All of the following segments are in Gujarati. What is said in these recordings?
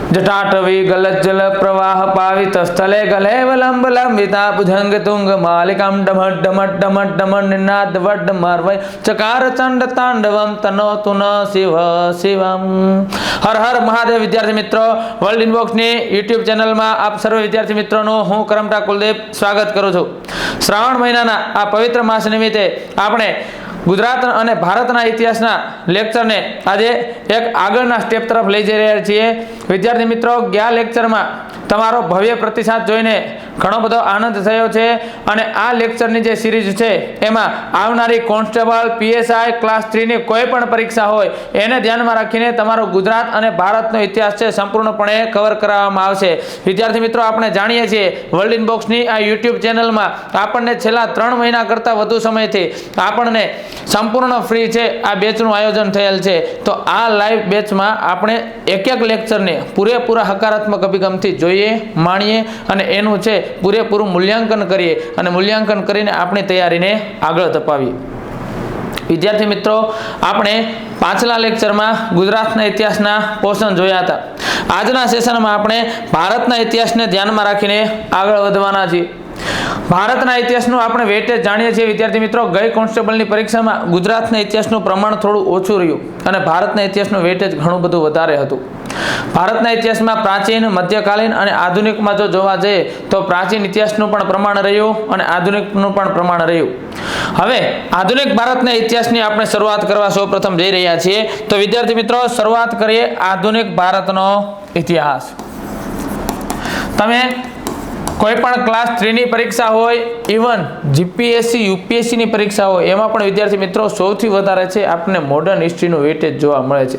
जटाटवी गलज्जल प्रवाह पावित स्थले गले वलंब लंबिता भुजंग तुंग मालिकां डमट डमट डमट डमट निनाद वड मर्वय चकार चंड तांडवम तनोतु न शिव शिवम। हर हर महादेव। विद्यार्थी मित्रों, वर्ल्ड इनबॉक्स ની YouTube ચેનલ માં આપ સર્વ વિદ્યાર્થી મિત્રોનો હું કરમટા કુલદીપ સ્વાગત કરું છું। શ્રાવણ મહિનાના આ પવિત્ર માસ નિમિત્તે આપણે गुजरात और भारतना इतिहासना लेक्चर ने आज एक आगळना स्टेप तरफ लई जई रह्या छीए। विद्यार्थी मित्रों, गया लेक्चर में तमारो भव्य प्रतिसाद जोईने घणो बधो आनंद थयो छे अने आ लेक्चरनी जे सीरीज छे एमां आवनारी कोन्स्टेबल पीएसआई क्लास 3 ની कोई पण परीक्षा होय एने ध्यानमां राखीने तमारो गुजरात अने भारतनो इतिहास छे संपूर्णपणे कवर कराववामां आवशे। विद्यार्थी मित्रों, आपणे जाणीए छीए वर्ल्ड इनबॉक्सनी आ YouTube चेनलमां आपणने छेल्ला 3 महीना करता वधु समयथी आपणने संपूर्ण फ्री छे आ बेचनुं आयोजन थयेल छे। तो आ लाइव बेचमां आपणे एक एक लेक्चरने पूरेपूरा हकारात्मक अभिगमथी जोईए, माणीए अने एनुं छे पूरेपूरुं मूल्यांकन करीए अने मूल्यांकन करीने आपणी तैयारीने आगळ धपावीए। विद्यार्थी मित्रों, आपणे पाछला लेक्चर में गुजरातना इतिहासना पोर्शन जोया था। आजना सेशन में आपणे भारतना इतिहासने ध्यान में राखीने आगळ वधवाना छीए। भारतना इतिहासनो आपणे वेटेज जाणीए छीए। विद्यार्थी मित्रों, गई कोन्स्टेबलनी परीक्षामां गुजरातना इतिहासनुं प्रमाण थोडुं ओछुं रह्युं अने भारतना इतिहासनुं वेटेज घणुं बधुं वधारे हतुं। भारतना इतिहासमां प्राचीन, मध्यकालीन अने आधुनिकमां जो जोवा जईए तो प्राचीन इतिहासनुं पण प्रमाण रह्युं अने आधुनिकनुं पण प्रमाण रह्युं। हवे आधुनिक भारतना इतिहासनी आपणे शरूआत करवा सौप्रथम जई रह्या छीए। तो विद्यार्थी मित्रों, शरूआत करीए आधुनिक भारतनो इतिहास। तमे कोई पण क्लास 3 ની परीक्षा होय, इवन जीपीएससी यूपीएससी ની परीक्षा होय, एमां पण विद्यार्थी मित्रों सौथी वधारे छे आपने मॉडर्न हिस्ट्रीनुं वेटेज जोवा मळे छे।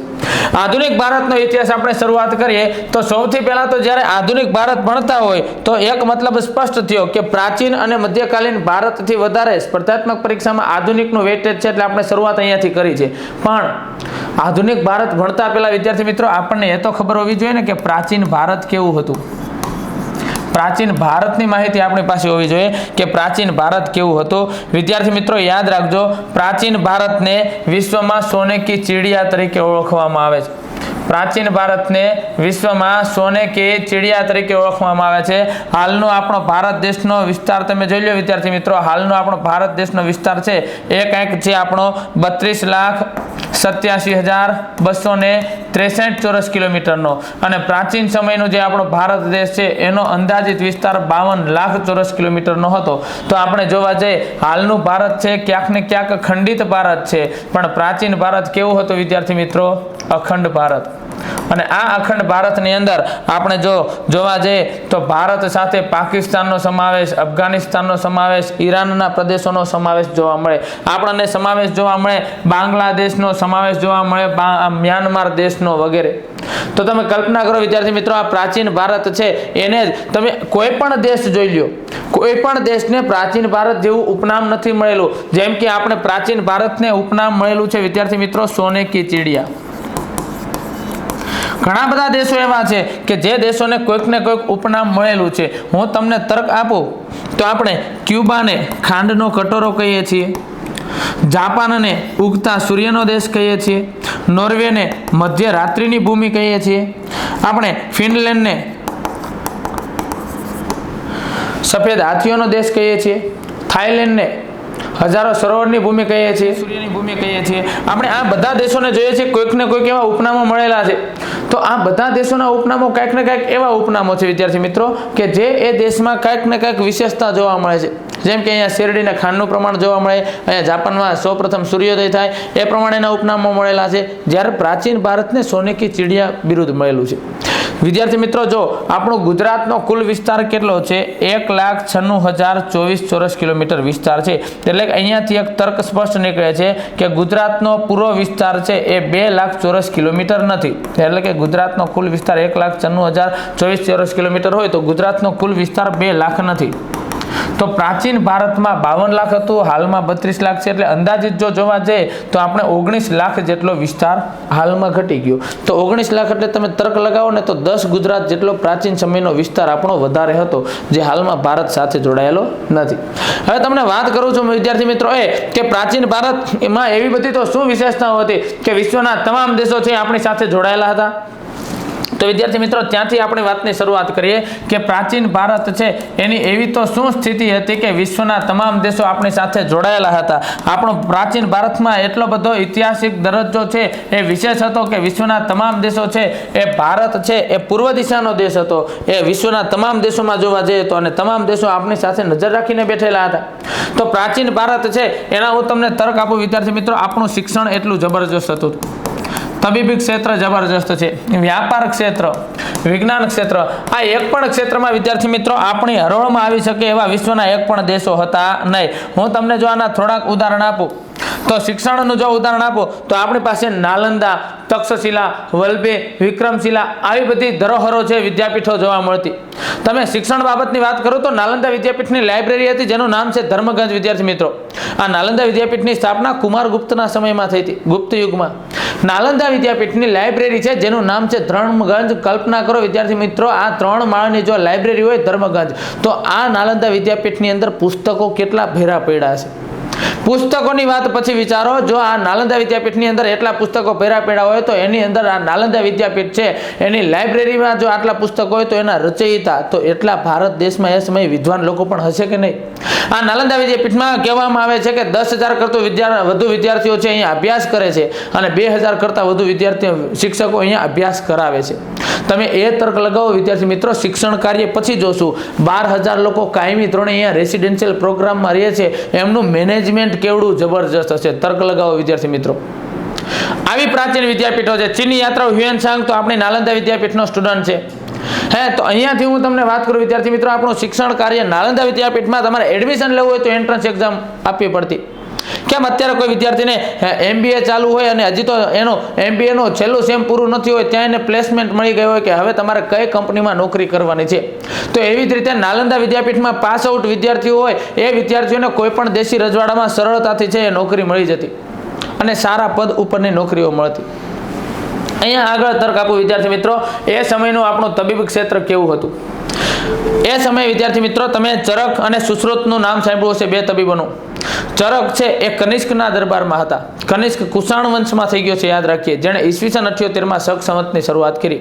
आधुनिक भारतनो इतिहास आपणे शरूआत करीए तो सौथी पहेला तो ज्यारे आधुनिक भारत भणता होय तो एक मतलब स्पष्ट थयो के प्राचीन अने मध्यकालीन भारतथी वधारे स्पर्धात्मक परीक्षामां आधुनिकनुं वेटेज छे એટલે આપણે શરૂઆત અહીંયાથી કરી છે। પણ આધુનિક ભારત ભણતા પહેલા વિદ્યાર્થી મિત્રો આપણને એ તો ખબર હોવી જોઈએ ને કે પ્રાચીન ભારત કેવું હતું। प्राचीन भारतनी माहिती आपणी पासे होवी जोईए के प्राचीन भारत केवुं हतुं। विद्यार्थी मित्रों, याद राखजो, प्राचीन भारत ने विश्व में सोने की चिड़िया तरीके ओळखवामां आवे छे। प्राचीन भारत ने विश्व में सोने की चिड़िया तरीके ओळखवामां आवे छे। हालनो आपणो भारत देशनो विस्तार तमे जोई लो विद्यार्थी मित्रों। हालनो आपणो भारत देशनो विस्तार छे ए कंईक छे आपणो 32,87,263 ચોરસ કિલોમીટરનો અને પ્રાચીન સમયનો જે આપણો ભારત દેશ છે એનો અંદાજિત વિસ્તાર 52 લાખ ચોરસ કિલોમીટરનો હતો। તો આપણે જોવા જઈએ હાલનું ભારત છે ક્યાંક ને ક્યાંક ખંડિત ભારત છે, પણ પ્રાચીન ભારત કેવું હતું વિદ્યાર્થી મિત્રો? અખંડ ભારત। અને આ અખંડ ભારતની અંદર આપણે જો જોવા જઈએ તો ભારત સાથે પાકિસ્તાનનો સમાવેશ, અફઘાનિસ્તાનનો સમાવેશ, ઈરાનના પ્રદેશોનો સમાવેશ જોવા મળે। આપણને સમાવેશ જોવા મળે બાંગ્લાદેશનો સમાવેશ જોવા મળે, म्यांमार देशનો वगैरे। तो તમે કલ્પના કરો વિદ્યાર્થી મિત્રો, આ પ્રાચીન ભારત છે એને તમે કોઈ પણ દેશ જોઈ લ્યો, કોઈ પણ દેશને પ્રાચીન ભારત જેવું ઉપનામ નથી મળેલું। જેમ કે આપણે પ્રાચીન ભારતને ઉપનામ મળેલું છે વિદ્યાર્થી મિત્રો સોને की चिड़िया। घणा बधा देशों एवा छे के जे देशों ने कोईक ने कोईक उपनाम मळेलुं छे। हूँ तमने तर्क आपूं तो आपणे क्यूबा ने खांडनो कटोरो कहीए छीए, जापान ने उगता सूर्यनो देश कहीए छीए, नॉर्वे ने मध्य रात्रिनी भूमि कहीए छीए, आपणे फिनलैंड ने सफेद हाथीओनो देश कहीए छीए, थाईलैंड ने हजारों सरोवरनी भूमि कहीए छीए, सूर्यनी भूमि कहीए छीए। આપણે આ બધા દેશોને જોઈએ છે કોઈક ને કોઈક એવા ઉપનામો મળેલા છે। તો આ બધા દેશોના ઉપનામો કંઈક ને કંઈક એવા ઉપનામો છે વિદ્યાર્થી મિત્રો કે જે એ દેશમાં કંઈક ને કંઈક વિશેષતા જોવા મળે છે। જેમ કે અહીંયા શેરડીના ખાંડનું પ્રમાણ જોવા મળે, અહીંયા જાપાનમાં સૌપ્રથમ સૂર્યોદય થાય એ પ્રમાણેના ઉપનામો મળેલા છે, જ્યારે પ્રાચીન ભારતને સોને की चिड़िया બિરુદ મળેલું છે। विद्यार्थी मित्रों, जो આપણો ગુજરાતનો કુલ વિસ્તાર કેટલો છે? 1,96,024 ચોરસ કિલોમીટર વિસ્તાર છે। એટલે કે અહીંયાથી એક તર્ક સ્પષ્ટ નીકળે છે કે ગુજરાતનો પૂરો વિસ્તાર છે એ 2 લાખ ચોરસ કિલોમીટર નથી। એટલે કે ગુજરાતનો કુલ વિસ્તાર 1,96,024 ચોરસ કિલોમીટર હોય તો ગુજરાતનો કુલ વિસ્તાર 2 લાખ નથી। तो प्राचीन भारत में 52 लाख हतुं, हाल में 32 लाख छे। એટલે અંદાજિત જો જોવા જઈએ તો આપણે 19 લાખ જેટલો વિસ્તાર હાલમાં ઘટી ગયો। તો 19 લાખ એટલે તમે તર્ક લગાવો ને તો 10 ગુજરાત જેટલો પ્રાચીન સમયનો વિસ્તાર આપણો વધારે હતો જે હાલમાં ભારત સાથે જોડાયેલો નથી। હવે તમને વાત કરું છું વિદ્યાર્થી મિત્રો એ કે પ્રાચીન ભારતમાં એવી બધી તો શું વિશેષતાઓ હતી કે વિશ્વના તમામ દેશો છે આપણી સાથે જોડાયેલા હતા। તો વિદ્યાર્થી મિત્રો ત્યાંથી આપણે વાતની શરૂઆત કરીએ કે પ્રાચીન ભારત છે એની એવી તો શું સ્થિતિ હતી કે વિશ્વના તમામ દેશો આપણી સાથે જોડાયેલા હતા. આપણો પ્રાચીન ભારતમાં એટલો બધો ઐતિહાસિક દરજ્જો છે એ વિશેષ હતો કે વિશ્વના તમામ દેશો છે એ ભારત છે એ પૂર્વ દિશાનો દેશ હતો. એ વિશ્વના તમામ દેશોમાં જોવા જઈએ તો અને તમામ દેશો આપણી સાથે નજર રાખીને બેઠેલા હતા. તો પ્રાચીન ભારત છે એના હું તમને તર્ક આપું વિદ્યાર્થી મિત્રો. આપણું શિક્ષણ એટલું જબરજસ્ત હતું. તબીબી ક્ષેત્ર જબરજસ્ત છે, વ્યાપાર ક્ષેત્ર, વિજ્ઞાન ક્ષેત્ર, આ એક પણ ક્ષેત્રમાં વિદ્યાર્થી મિત્રો આપણી હરોળમાં આવી શકે એવા વિશ્વના એક પણ દેશો હતા નહીં. હું તમને જો આના થોડાક ઉદાહરણ આપું તો શિક્ષણનું જો ઉદાહરણ આપો તો આપણી પાસે નાલંદા, તક્ષશિલા, વલ્લભી, વિક્રમશિલા આવી બધી ધરોહરો છે વિદ્યાપીઠો જોવા મળતી. તમે શિક્ષણ બાબતની વાત કરો તો નાલંદા વિદ્યાપીઠની લાઇબ્રેરી હતી જેનું નામ છે ધર્મગંજ. વિદ્યાર્થી મિત્રો આ નાલંદા વિદ્યાપીઠની સ્થાપના કુમારગુપ્તના સમયમાં થઈ હતી, ગુપ્ત યુગમાં. નાલંદા વિદ્યાપીઠની લાઇબ્રેરી છે જેનું નામ છે ધર્મગંજ. કલ્પના કરો વિદ્યાર્થી મિત્રો આ 3 માળની જો લાઇબ્રેરી હોય ધર્મગંજ, તો આ નાલંદા વિદ્યાપીઠની અંદર પુસ્તકો કેટલા ભેરા પડ્યા છે. પુસ્તકોની વાત પછી વિચારો, જો આ નાલંદા વિદ્યાપીઠની અંદર એટલા પુસ્તકો ભેરા પડ્યા હોય તો એની અંદર આ નાલંદા વિદ્યાપીઠ છે એની લાઇબ્રેરીમાં જો આટલા પુસ્તકો હોય તો એના રચયિતા તો એટલા ભારત દેશમાં એ સમયે વિદ્વાન લોકો પણ હશે કે નહીં. આ નાલંદા વિદ્યાપીઠમાં કહેવામાં આવે છે કે 10,000 કરતાં વધુ વિદ્યાર્થીઓ છે અહીંયા અભ્યાસ કરે છે અને 2,000 કરતાં વધુ વિદ્યાર્થીઓ શિક્ષકો અહીંયા અભ્યાસ કરાવે છે. તમે એ તર્ક લગાવો વિદ્યાર્થી મિત્રો. શિક્ષણ કાર્ય પછી જોશું 12,000 લોકો કાયમી ધોરણે અહીંયા રેસિડેન્શિયલ પ્રોગ્રામમાં રહે છે, એમનું મેનેજમેન્ટ કેવડું જબરજસ્ત હશે. તર્ક લગાવો વિદ્યાર્થી મિત્રો. આવી પ્રાચીન વિદ્યાપીઠો છે. ચીની યાત્રાઓ હ્યુએનસાંગ તો આપણી નાલંદા વિદ્યાપીઠનો સ્ટુડન્ટ છે. તો અહીંયાથી હું તમને વાત કરું વિદ્યાર્થી મિત્રો, આપણું શિક્ષણ કાર્ય નાલંદા વિદ્યાપીઠમાં તમારે એડમિશન લેવું હોય તો એન્ટ્રન્સ એક્ઝામ આપવી પડતી. કેમ અત્યારે કોઈ વિદ્યાર્થીને MBA ચાલુ હોય અને હજી તો એનું MBA નું છેલ્લું સેમ પૂરું નથી હોય, ત્યાં એને પ્લેસમેન્ટ મળી ગયું હોય કે હવે તમારે કઈ કંપનીમાં નોકરી કરવાની છે. તો એવી જ રીતે નાલંદા વિદ્યાપીઠમાં પાસ આઉટ વિદ્યાર્થીઓ હોય એ વિદ્યાર્થીઓને કોઈ પણ દેશી રજવાડામાં સરળતાથી છે એ નોકરી મળી જતી અને સારા પદ ઉપરની નોકરીઓ મળતી. અહીંયા આગળ તર્ક આપું વિદ્યાર્થી મિત્રો. એ સમયનું આપણું તબીબી ક્ષેત્ર કેવું હતું. એ સમયે વિદ્યાર્થી મિત્રો તમે ચરક અને સુશ્રુતનું નામ સાંભળ્યું હશે, 2 તબીબોનું. ચરક છે એ કનિષ્કના દરબારમાં હતા. કનિષ્ક કુષાણ વંશમાં થઈ ગયો છે, યાદ રાખીએ, જેણે ઈસવીસન 78માં શક સંવતની શરૂઆત કરી.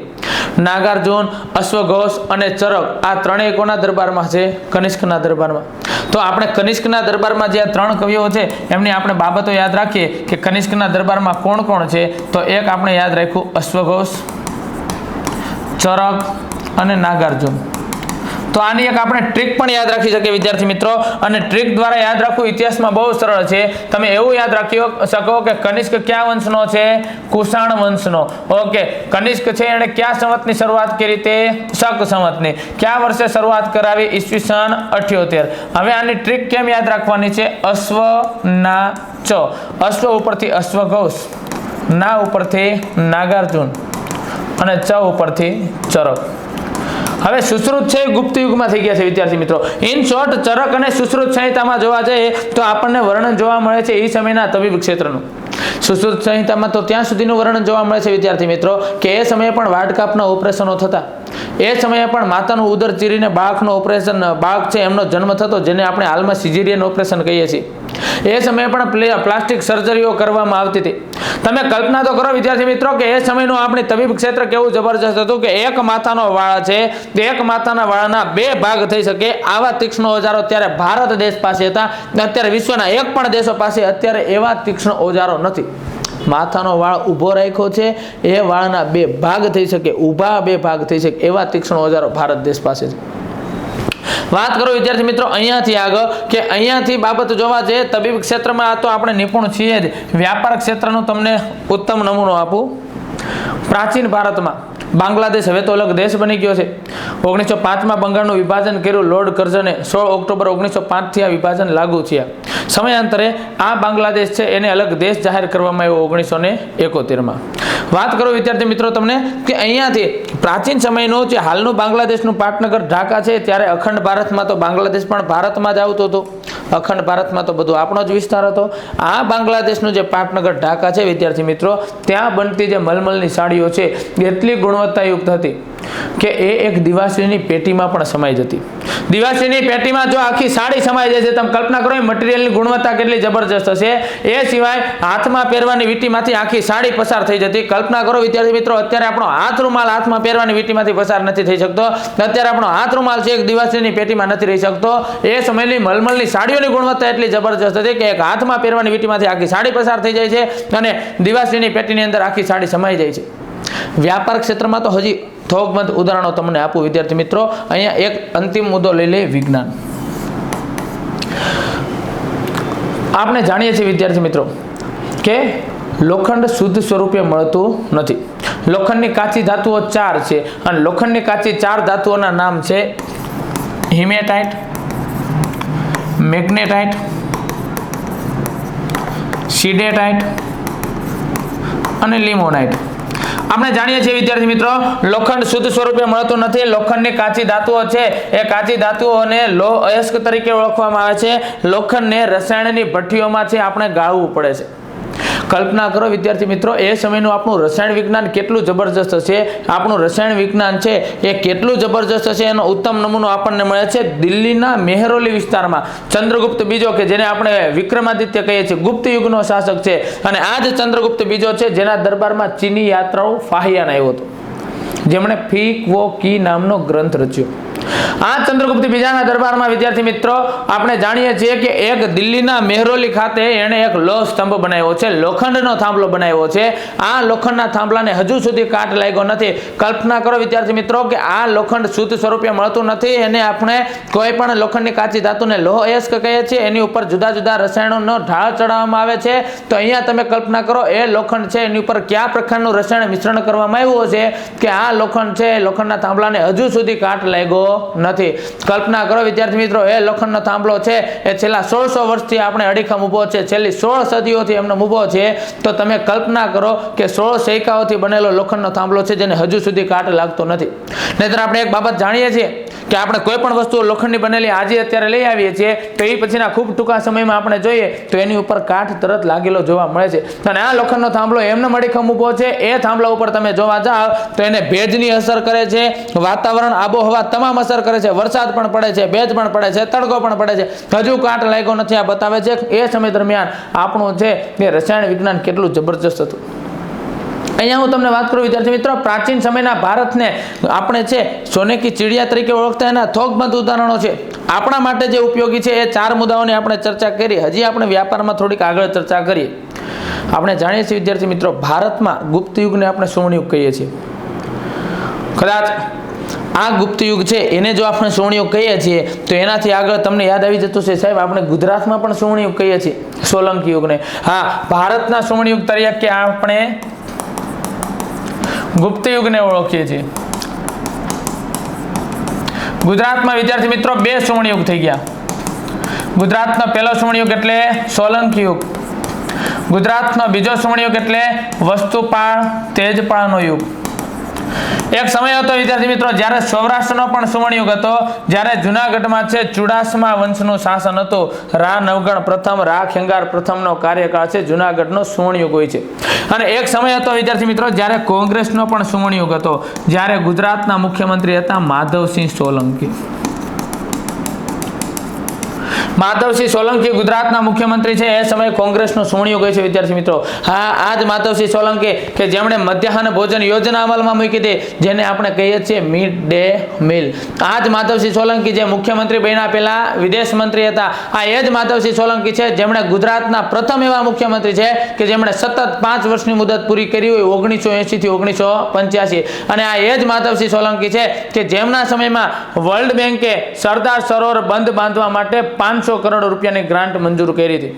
નાગાર્જુન, અશ્વઘોષ અને ચરક આ ત્રણેય કોના દરબારમાં છે? કનિષ્કના દરબારમાં. તો આપણે કનિષ્કના દરબારમાં જે 3 કવિઓ છે એમની આપણે બાબતો યાદ રાખીએ કે કનિષ્કના દરબારમાં કોણ કોણ છે. તો એક આપણે યાદ રાખ્યું અશ્વઘોષ, ચરક અને નાગાર્જુન. તો આની એક આપણે ટ્રીક પણ યાદ રાખી શકીએ વિદ્યાર્થી મિત્રો. અને ટ્રીક દ્વારા યાદ રાખવું ઇતિહાસમાં બહુ સરળ છે. તમે એવું યાદ રાખી શકો કે કનિષ્ક કયા વંશનો છે? કુષાણ વંશનો. ઓકે, કનિષ્ક છે એણે કયા સંવતની શરૂઆત કરી? તે શક સંવતની. કયા વર્ષે શરૂઆત કરાવી? ઈસવીસન 78. હવે આની ટ્રીક કેમ યાદ રાખવાની છે? અશ્વ ના ચ, અશ્વ ઉપરથી અશ્વઘોષ, ના ઉપરથી નાગાર્જુન અને ચ ઉપરથી ચરક. હવે સુશ્રુત છે ગુપ્ત યુગમાં થઈ ગયા છે વિદ્યાર્થી મિત્રો. ઇન શોર્ટ ચરક અને સુશ્રુત સંહિતામાં જોવા જઈએ તો આપણને વર્ણન જોવા મળે છે એ સમયના તબીબ ક્ષેત્રનું. સુશ્રુત સંહિતામાં તો ત્યાં સુધીનું વર્ણન જોવા મળે છે વિદ્યાર્થી મિત્રો કે એ સમયે પણ વાડકાપના ઓપરેશનો થતા. એ સમયે પણ માતાનું ઉદર ચીરીને બાળકનો ઓપરેશન, બાળક છે એમનો જન્મ થતો, જેને આપણે હાલમાં સિઝેરિયન ઓપરેશન કહીએ છીએ. એ સમયે પણ પ્લાસ્ટિક સર્જરીઓ કરવામાં આવતી હતી. તમે કલ્પના તો કરો વિદ્યાર્થી મિત્રો કે એ સમયનું આપણે તબીબ ક્ષેત્ર કેવું જબરજસ્ત હતું કે એક માથાનો વાળ છે, એક માથાના વાળના 2 ભાગ થઈ શકે આવા તીક્ષ્ણ ઓજારો ત્યારે ભારત દેશ પાસે હતા. અત્યારે વિશ્વના એક પણ દેશો પાસે અત્યારે એવા તીક્ષ્ણ ઓજારો નથી. માથાનો વાળ ઊભો રાખ્યો છે, એ વાળના 2 ભાગ થઈ શકે, ઊભા 2 ભાગ થઈ શકે એવા તીક્ષ્ણ ઓજારો ભારત દેશ પાસે છે. વાત કરો વિદ્યાર્થી મિત્રો અહીંયાથી આગળ કે અહીંયાથી બાબત જોવા જઈએ તબીબ ક્ષેત્રમાં તો આપણે નિપુણ છીએ જ. વ્યાપાર ક્ષેત્રનું તમને ઉત્તમ નમૂનો આપું. પ્રાચીન ભારતમાં બાંગ્લાદેશ હવે તો અલગ દેશ બની ગયો છે. 1905માં બંગાળનું વિભાજન કર્યું લોર્ડ કર્ઝને. 16 ઓક્ટોબર 1905 થી આ વિભાજન લાગુ થયા. સમયાંતરે આ બાંગ્લાદેશ છે એને અલગ દેશ જાહેર કરવામાં આવ્યો 1971માં. વાત કરો વિદ્યાર્થી મિત્રો તમને કે અહીંયાથી પ્રાચીન સમયનું જે હાલનું બાંગ્લાદેશનું પાટનગર ઢાકા છે ત્યારે અખંડ ભારતમાં તો બાંગ્લાદેશ પણ ભારતમાં જ આવતો હતો. અખંડ ભારતમાં તો બધું આપણો જ વિસ્તાર હતો. આ બાંગ્લાદેશનું જે પાટનગર ઢાકા છે વિદ્યાર્થી મિત્રો, ત્યાં બનતી જે મલમલની સાડીઓ છે એટલી ગુણવત્તાયુક્ત હતી કે એ એક દિવાશ્રીની પેટીમાં પણ સમાઈ જતી. દિવાશ્રીની પેટીમાં જો આખી સાડી સમાઈ જાય છે, તમે કલ્પના કરો મટીરિયલની ગુણવત્તા કેટલી જબરજસ્ત હશે. એ સિવાય હાથમાં પહેરવાની વીંટીમાંથી આખી સાડી પસાર થઈ જતી. કલ્પના કરો વિદ્યાર્થી મિત્રો, અત્યારે આપણો હાથ રૂમાલ હાથમાં પહેરવાની વીંટીમાંથી પસાર નથી થઈ શકતો. અત્યારે આપણો હાથ રૂમાલ છે એક દિવાશ્રીની પેટીમાં નથી રહી શકતો. એ સમયની મલમલની સાડીઓની ગુણવત્તા એટલી જબરજસ્ત હતી કે એક હાથમાં પહેરવાની વીંટીમાંથી આખી સાડી પસાર થઈ જાય છે અને દિવાશ્રીની પેટીની અંદર આખી સાડી સમાઈ જાય છે. વ્યાપાર ક્ષેત્રમાં તો હજી થોકબંધ ઉદાહરણો તમને આપું વિદ્યાર્થી મિત્રો. અહીંયા એક અંતિમ મુદ્દો લઈ લે, વિજ્ઞાન. આપણે જાણીએ છીએ વિદ્યાર્થી મિત્રો કે લોખંડ શુદ્ધ સ્વરૂપે મળતું નથી. લોખંડની કાચી ધાતુઓ 4 છે અને લોખંડની કાચી 4 ધાતુઓના નામ છે હિમેટાઇટ, મેગ્નેટાઇટ, સિડેટાઇટ અને લિમોનાઇટ. આપણે જાણીએ છીએ વિદ્યાર્થી મિત્રો, લોખંડ શુદ્ધ સ્વરૂપે મળતું નથી. લોખંડની કાચી ધાતુઓ છે એ કાચી ધાતુઓને લોહ અયસ્ક તરીકે ઓળખવામાં આવે છે. લોખંડને રસાયણની ભઠ્ઠીઓમાં છે આપણે ગાળવું પડે છે. કલ્પના કરો વિદ્યાર્થી મિત્રો, એ સમયનું આપણું રસાયણ વિજ્ઞાન કેટલું જબરજસ્ત છે. આપણું રસાયણ વિજ્ઞાન છે એ કેટલું જબરજસ્ત છે એનો ઉત્તમ નમૂનો આપણને મળે છે દિલ્હીના મેહરોલી વિસ્તારમાં. ચંદ્રગુપ્ત બીજો કે જેને આપણે વિક્રમાદિત્ય કહીએ છીએ, ગુપ્ત યુગનો શાસક છે અને આ જ ચંદ્રગુપ્ત બીજો છે જેના દરબારમાં ચીની યાત્રાઓ ફાહિયાન આવ્યો હતો, જેમણે ફી ક્વો કી નામનો ગ્રંથ રચ્યો. આ ચંદ્રગુપ્ત બીજાના દરબારમાં વિદ્યાર્થી મિત્રો આપણે જાણીએ છીએ કે એક દિલ્હીના મેહરોલી ખાતે એણે એક લોહ સ્તંભ બનાવ્યો છે, લોખંડનો થાંભલો બનાવ્યો છે. આ લોખંડના થાંભલાને હજુ સુધી કાટ લાગ્યો નથી. કલ્પના કરો વિદ્યાર્થી મિત્રો કે આ લોખંડ શુદ્ધ સ્વરૂપે મળતું નથી. એને આપણે કોઈ પણ લોખંડની કાચી ધાતુને લોહ અયસ્ક કહીએ છીએ. એની ઉપર જુદા જુદા રસાયણોનો ઢાળ ચડાવવામાં આવે છે. તો અહીંયા તમે કલ્પના કરો એ લોખંડ છે એની ઉપર કયા પ્રકારનું રસાયણ મિશ્રણ કરવામાં આવ્યું છે કે આ લોખંડ છે લોખંડના થાંભલાને હજુ સુધી કાટ લાગ્યો નથી. કલ્પના કરો વિદ્યાર્થી મિત્રો, એ લોખંડનો થાંભલો છે એ છેલ્લા 1600 વર્ષથી આપણે અડીખમ ઊભો છે, છેલ્લી 16 સદીઓથી એમનો ઊભો છે. તો તમે કલ્પના કરો કે 16 સૈકાઓથી બનેલો લોખંડનો થાંભલો છે જેને હજુ સુધી કાટ લાગતો નથી. નહીંતર આપણે એક બાબત જાણીએ છીએ કે આપણે કોઈ પણ વસ્તુ લોખંડની બનેલી આજે અત્યારે લઈ આવીએ છીએ તો એ પછીના ખૂબ ટૂંકા સમયમાં આપણે જોઈએ તો એની ઉપર કાટ તરત લાગેલો જોવા મળે છે. અને આ લોખંડનો થાંભલો એમને અડીખમ ઊભો છે. એ થાંભલા ઉપર તમે જોવા જાઓ તો એને ભેજની અસર કરે છે, વાતાવરણ આબોહવા તમામ અસર કરે છે, વરસાદ પણ પડે છે, ભેજ પણ પડે છે, તડકો પણ પડે છે, હજુ કાટ લાગ્યો નથી. આ બતાવે છે એ સમય દરમિયાન આપણું છે એ રસાયણ વિજ્ઞાન કેટલું જબરજસ્ત હતું. અહીંયા હું તમને વાત કરું વિદ્યાર્થી મિત્રો, પ્રાચીન સમયના ભારતને આપણે છે સોને કી ચિડિયા તરીકે ઓળખતા એના થોકબંધ ઉદાહરણો છે. આપણા માટે જે ઉપયોગી છે એ 4 મુદ્દાઓની આપણે ચર્ચા કરી. હજી આપણે વ્યાપારમાં થોડીક આગળ ચર્ચા કરીએ. આપણે જાણીએ છીએ વિદ્યાર્થી મિત્રો, ભારતમાં ગુપ્ત યુગને આપણે સુવર્ણ યુગ કહીએ છીએ. કદાચ આ ગુપ્ત યુગ છે એને જો આપણે સુવર્ણ યુગ કહીએ છીએ તો એનાથી આગળ તમને યાદ આવી જતું છે સાહેબ, આપણે ગુજરાતમાં પણ સુવર્ણ યુગ કહીએ છીએ સોલંકી યુગને. હા, ભારતના સુવર્ણ યુગ તરીકે આપણે ગુપ્ત યુગને ઓળખીએ છીએ. ગુજરાતમાં વિદ્યાર્થી મિત્રો 2 સુવર્ણ યુગ થઈ ગયા. ગુજરાતનો પહેલો સુવર્ણ યુગ એટલે સોલંકી યુગ. ગુજરાતનો બીજો સુવર્ણ યુગ એટલે વસ્તુપાળ તેજપાળનો યુગ. એક સમય હતો વિદ્યાર્થી મિત્રો જ્યારે સૌરાષ્ટ્રનો પણ સુવર્ણ યુગ હતો, જ્યારે જુનાગઢમાં છે ચુડાસમા વંશનું શાસન હતું. રા નવગણ પ્રથમ, રા ખેંગાર પ્રથમનો કાર્યકાળ છે જુનાગઢનો સુવર્ણ યુગ હોય છે. અને એક સમય હતો વિદ્યાર્થી મિત્રો જ્યારે કોંગ્રેસનો પણ સુવર્ણ યુગ હતો, જ્યારે ગુજરાતના મુખ્યમંત્રી હતા માધવસિંહ સોલંકી. માધવસિંહ સોલંકી ગુજરાતના મુખ્યમંત્રી છે. એ સમયે કોંગ્રેસનો સુવર્ણ યુગ છે વિદ્યાર્થી મિત્રો. હા, આ જ માધવસિંહ સોલંકી કે જેમણે મધ્યાહન ભોજન યોજના અમલમાં મૂકી હતી, જેને આપણે કહીએ છીએ મિડ ડે મીલ. આ જ માધવસિંહ સોલંકી જે મુખ્યમંત્રી બન્યા પહેલા વિદેશ મંત્રી હતા. આ એ જ માધવસિંહ સોલંકી છે જેમણે ગુજરાતના પ્રથમ એવા મુખ્યમંત્રી છે કે જેમણે સતત 5 વર્ષની મુદત પૂરી કરી હોય 1980 થી 1985. અને આ એ જ માધવસિંહ સોલંકી છે કે જેમના સમયમાં વર્લ્ડ બેંકે સરદાર સરોવર બંધ બાંધવા માટે 500 કરોડ રૂપિયાની ગ્રાન્ટ મંજૂર કરી હતી.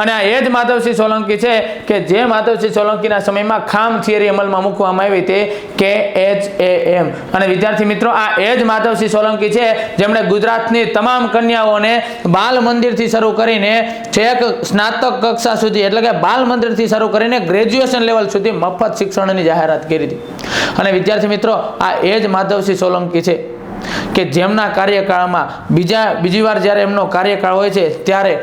અને આ એ જ માધવસિંહ સોલંકી છે કે જે માધવસિંહ સોલંકીના સમયમાં ખામ થિયરી અમલમાં મૂકવામાં આવી હતી, KHAM. અને વિદ્યાર્થી મિત્રો, આ એ જ માધવસિંહ સોલંકી છે જેમણે ગુજરાતની તમામ કન્યાઓને બાલ મંદિરથી શરૂ કરીને છેક સ્નાતક કક્ષા સુધી એટલે કે બાલ મંદિરથી શરૂ કરીને ગ્રેજ્યુએશન લેવલ સુધી મફત શિક્ષણની જાહેરાત કરી હતી. અને વિદ્યાર્થી મિત્રો, આ એ જ માધવસિંહ સોલંકી છે કે જેમના કાર્યકાળમાં બીજી વાર જ્યારે એમનો કાર્યકાળ હોય છે ત્યારે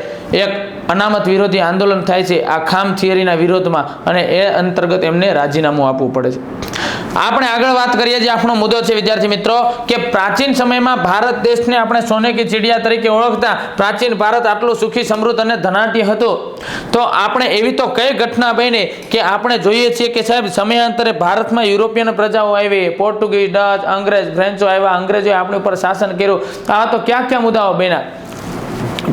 એક અનામત વિરોધી આંદોલન થાય છે આ ખામ થિયરીના વિરોધમાં, અને એ અંતર્ગત એમને રાજીનામું આપવું પડે છે. આપણે આગળ વાત કરીએ, જે આપણો મુદ્દો છે વિદ્યાર્થી મિત્રો, કે પ્રાચીન સમયમાં ભારત દેશને આપણે સોને કી ચિડિયા તરીકે ઓળખતા પ્રાચીન ભારત આટલું સુખી સમૃદ્ધ અને ધનાઢ્ય હતું. તો આપણે એવી તો કઈ ઘટના બની કે આપણે જોઈએ છીએ કે સાહેબ સમયાંતરે ભારતમાં યુરોપિયન પ્રજાઓ આવી, પોર્ટુગીઝ, ડચ, અંગ્રેજ, ફ્રેન્ચો આવ્યા, અંગ્રેજોએ આપણી ઉપર શાસન કર્યું. આવા તો ક્યાં ક્યાં મુદ્દાઓ બન્યા.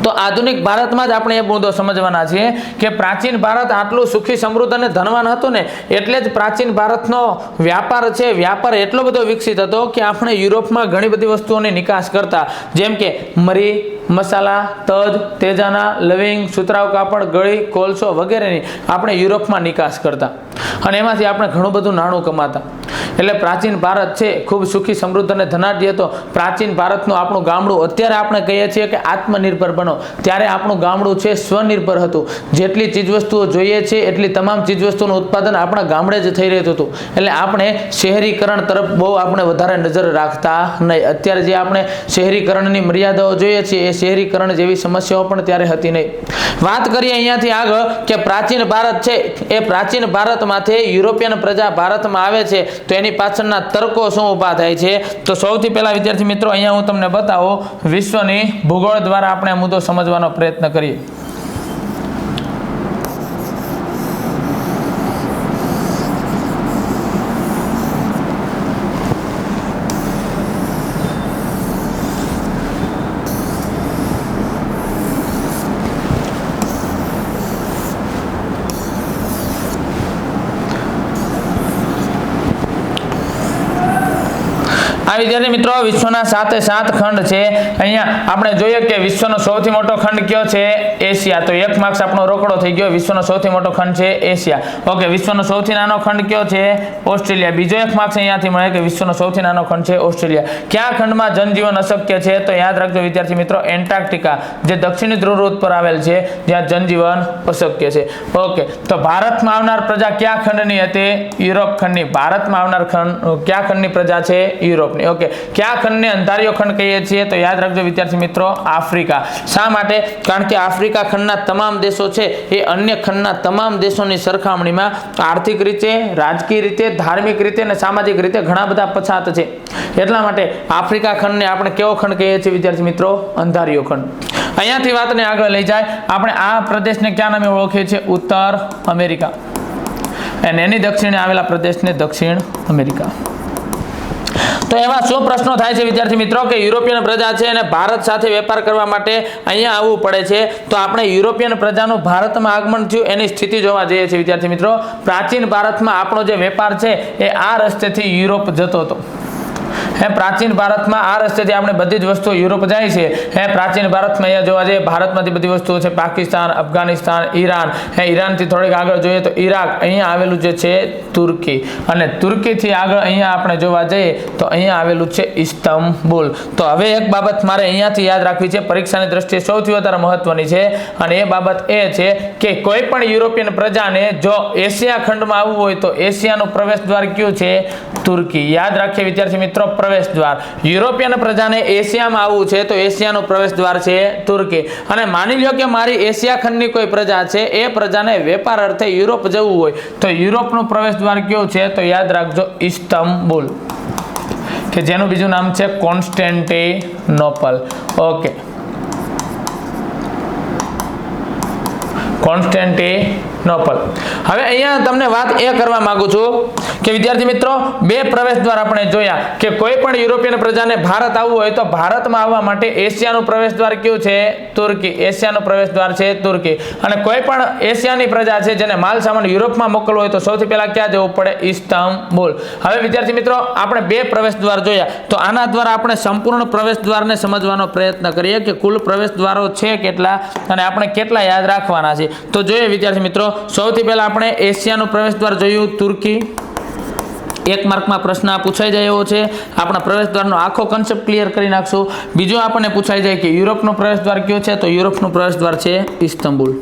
તો આધુનિક ભારતમાં જ આપણે એ મુદ્દો સમજવાના છીએ કે પ્રાચીન ભારત આટલું સુખી સમૃદ્ધ અને ધનવાન હતું ને એટલે જ પ્રાચીન ભારતનો વ્યાપાર છે, વ્યાપાર એટલો બધો વિકસિત હતો કે આપણે યુરોપમાં ઘણી બધી વસ્તુઓની નિકાસ કરતા, જેમ કે મરી, મસાલા, તજ, તેજાના, લવિંગ, સુતરાઉ કાપડ, ગળી, કોલસો વગેરેની આપણે યુરોપમાં નિકાસ કરતા અને એમાંથી આપણે ઘણું બધું નાણું કમાતા. એટલે પ્રાચીન ભારત છે ખૂબ સુખી સમૃદ્ધ અને ધનાઢ્ય હતો. પ્રાચીન ભારતનું આપણું ગામડું, અત્યારે આપણે કહીએ છીએ કે આત્મનિર્ભર બનો, ત્યારે આપણું ગામડું છે સ્વનિર્ભર હતું. જેટલી ચીજવસ્તુઓ જોઈએ છે એટલી તમામ ચીજવસ્તુઓનું ઉત્પાદન આપણા ગામડે જ થઈ રહેતું હતું. એટલે આપણે શહેરીકરણ તરફ બહુ આપણે વધારે નજર રાખતા નહીં. અત્યારે જે આપણે શહેરીકરણની મર્યાદાઓ જોઈએ છીએ એ શહેરીકરણ જેવી સમસ્યાઓ પણ ત્યારે હતી નહીં. વાત કરીએ અહીંયાથી આગળ કે પ્રાચીન ભારત છે એ પ્રાચીન ભારતમાંથી યુરોપિયન પ્રજા ભારતમાં આવે છે તો એની પાછળના તર્કો શું ઊભા થાય છે. તો સૌથી પહેલા વિદ્યાર્થી મિત્રો અહીંયા હું તમને બતાવું, વિશ્વની ભૂગોળ દ્વારા આપણે આ મુદ્દો સમજવાનો પ્રયત્ન કરીએ. આ વિદ્યાર્થી મિત્રો વિશ્વના 7 ખંડ છે. અહીંયા આપણે જોઈએ કે વિશ્વનો સૌથી મોટો ખંડ કયો છે? એશિયા. તો 1 માર્ક્સ આપણો રોકડો થઈ ગયો. વિશ્વનો સૌથી મોટો ખંડ છે એશિયા. ઓકે, વિશ્વનો સૌથી નાનો ખંડ કયો છે? ઓસ્ટ્રેલિયા. બીજો 1 માર્ક્સ અહીંયાથી મળે કે વિશ્વનો સૌથી નાનો ખંડ છે ઓસ્ટ્રેલિયા. કયા ખંડમાં જનજીવન અશક્ય છે? તો યાદ રાખજો વિદ્યાર્થી મિત્રો, એન્ટાર્કટિકા, જે દક્ષિણી ધ્રુવ પર આવેલ છે, જ્યાં જનજીવન અશક્ય છે. ઓકે, તો ભારતમાં આવનાર પ્રજા કયા ખંડની હતી? યુરોપ ખંડની. ભારતમાં આવનાર કયા ખંડની પ્રજા છે? યુરોપની. ઓકે, કયા ખંડને અંધારિયો ખંડ કહીએ છીએ? તો યાદ રાખજો વિદ્યાર્થી મિત્રો, આફ્રિકા. શા માટે? કારણ કે આફ્રિકા ખંડના તમામ દેશો છે એ અન્ય ખંડના તમામ દેશોની સરખામણીમાં આર્થિક રીતે, રાજકીય રીતે, ધાર્મિક રીતે અને સામાજિક રીતે ઘણા બધા પછાત છે. એટલા માટે આફ્રિકા ખંડને આપણે કેવો ખંડ કહીએ છીએ વિદ્યાર્થી મિત્રો? અંધારિયો ખંડ. અહીંયાથી વાતને આગળ લઈ જાય, આપણે આ પ્રદેશને કયા નામે ઓળખીએ છીએ? ઉત્તર અમેરિકા. અને એની દક્ષિણે આવેલા પ્રદેશને દક્ષિણ અમેરિકા. તો એવા શું પ્રશ્નો થાય છે વિદ્યાર્થી મિત્રો કે યુરોપિયન પ્રજા છે અને ભારત સાથે વેપાર કરવા માટે અહીંયા આવવું પડે છે. તો આપણે યુરોપિયન પ્રજાનું ભારતમાં આગમન થયું એની સ્થિતિ જોવા જઈએ છીએ વિદ્યાર્થી મિત્રો. પ્રાચીન ભારતમાં આપણો જે વેપાર છે એ આ રસ્તેથી યુરોપ જતો હતો. પ્રાચીન ભારતમાં આ રસ્તેથી આપણે બધી જ વસ્તુઓ યુરોપ જાય છે. પ્રાચીન ભારતમાં અહીંયા જોવા જઈએ, ભારતમાંથી બધી વસ્તુઓ છે પાકિસ્તાન, અફઘાનિસ્તાન, ઈરાન. ઈરાનથી થોડીક આગળ જોઈએ તો ઈરાક, અહીંયા આવેલું જે છે તુર્કી, અને તુર્કીથી આગળ અહીંયા આપણે જોવા જઈએ તો અહીંયા આવેલું છે ઇસ્તાંબુલ. તો હવે એક બાબત મારે અહીંયાથી યાદ રાખવી છે, પરીક્ષાની દ્રષ્ટિએ સૌથી વધારે મહત્વની છે, અને એ બાબત એ છે કે કોઈ પણ યુરોપિયન પ્રજાને જો એશિયા ખંડમાં આવવું હોય તો એશિયાનું પ્રવેશ દ્વાર કયું છે? તુર્કી. યાદ રાખીએ વિદ્યાર્થી મિત્રો, પ્રવેશ દ્વાર. યુરોપિયન પ્રજાને એશિયામાં આવવું છે તો એશિયાનું પ્રવેશ દ્વાર છે તુર્કી. અને માની લ્યો કે મારી એશિયા ખંડની કોઈ પ્રજા છે, એ પ્રજાને વેપાર અર્થે યુરોપ જવું હોય તો યુરોપનું પ્રવેશ દ્વાર કયું છે? તો યાદ રાખજો ઇસ્તાંબુલ, કે જેનું બીજું નામ છે કોન્સ્ટેન્ટિનોપલ. Okay, Constantinople. હવે અહીંયા તમને વાત એ કરવા માંગુ છું કે વિદ્યાર્થી મિત્રો, 2 પ્રવેશ દ્વાર આપણે જોયા કે કોઈ પણ યુરોપિયન પ્રજાને ભારત આવવું હોય તો ભારતમાં આવવા માટે એશિયાનું પ્રવેશ દ્વાર કયું છે? તુર્કી. એશિયાનું પ્રવેશ દ્વાર છે તુર્કી. અને કોઈ પણ એશિયાની પ્રજા છે જેને માલ સામાન યુરોપમાં મોકલવો હોય તો સૌથી પહેલા ક્યાં જવું પડે? ઇસ્તાંબુલ. હવે વિદ્યાર્થી મિત્રો, આપણે 2 પ્રવેશ દ્વાર જોયા, તો આના દ્વારા આપણે સંપૂર્ણ પ્રવેશ દ્વારને સમજવાનો પ્રયત્ન કરીએ કે કુલ પ્રવેશ દ્વારો છે કેટલા અને આપણે કેટલા યાદ રાખવાના છે. તો જોઈએ વિદ્યાર્થી મિત્રો, સૌથી પહેલા આપણે એશિયાનું પ્રવેશ દ્વાર જોયું, તુર્કી. 1 માર્કમાં પ્રશ્ન પૂછાઈ જાય એવો છે. આપણા પ્રવેશ દ્વારનો આખો કન્સેપ્ટ ક્લિયર કરી નાખશું. બીજો આપણને પૂછાઈ જાય કે યુરોપનો પ્રવેશ દ્વાર કયો છે? તો યુરોપનું પ્રવેશ દ્વાર છે ઇસ્તાંબુલ.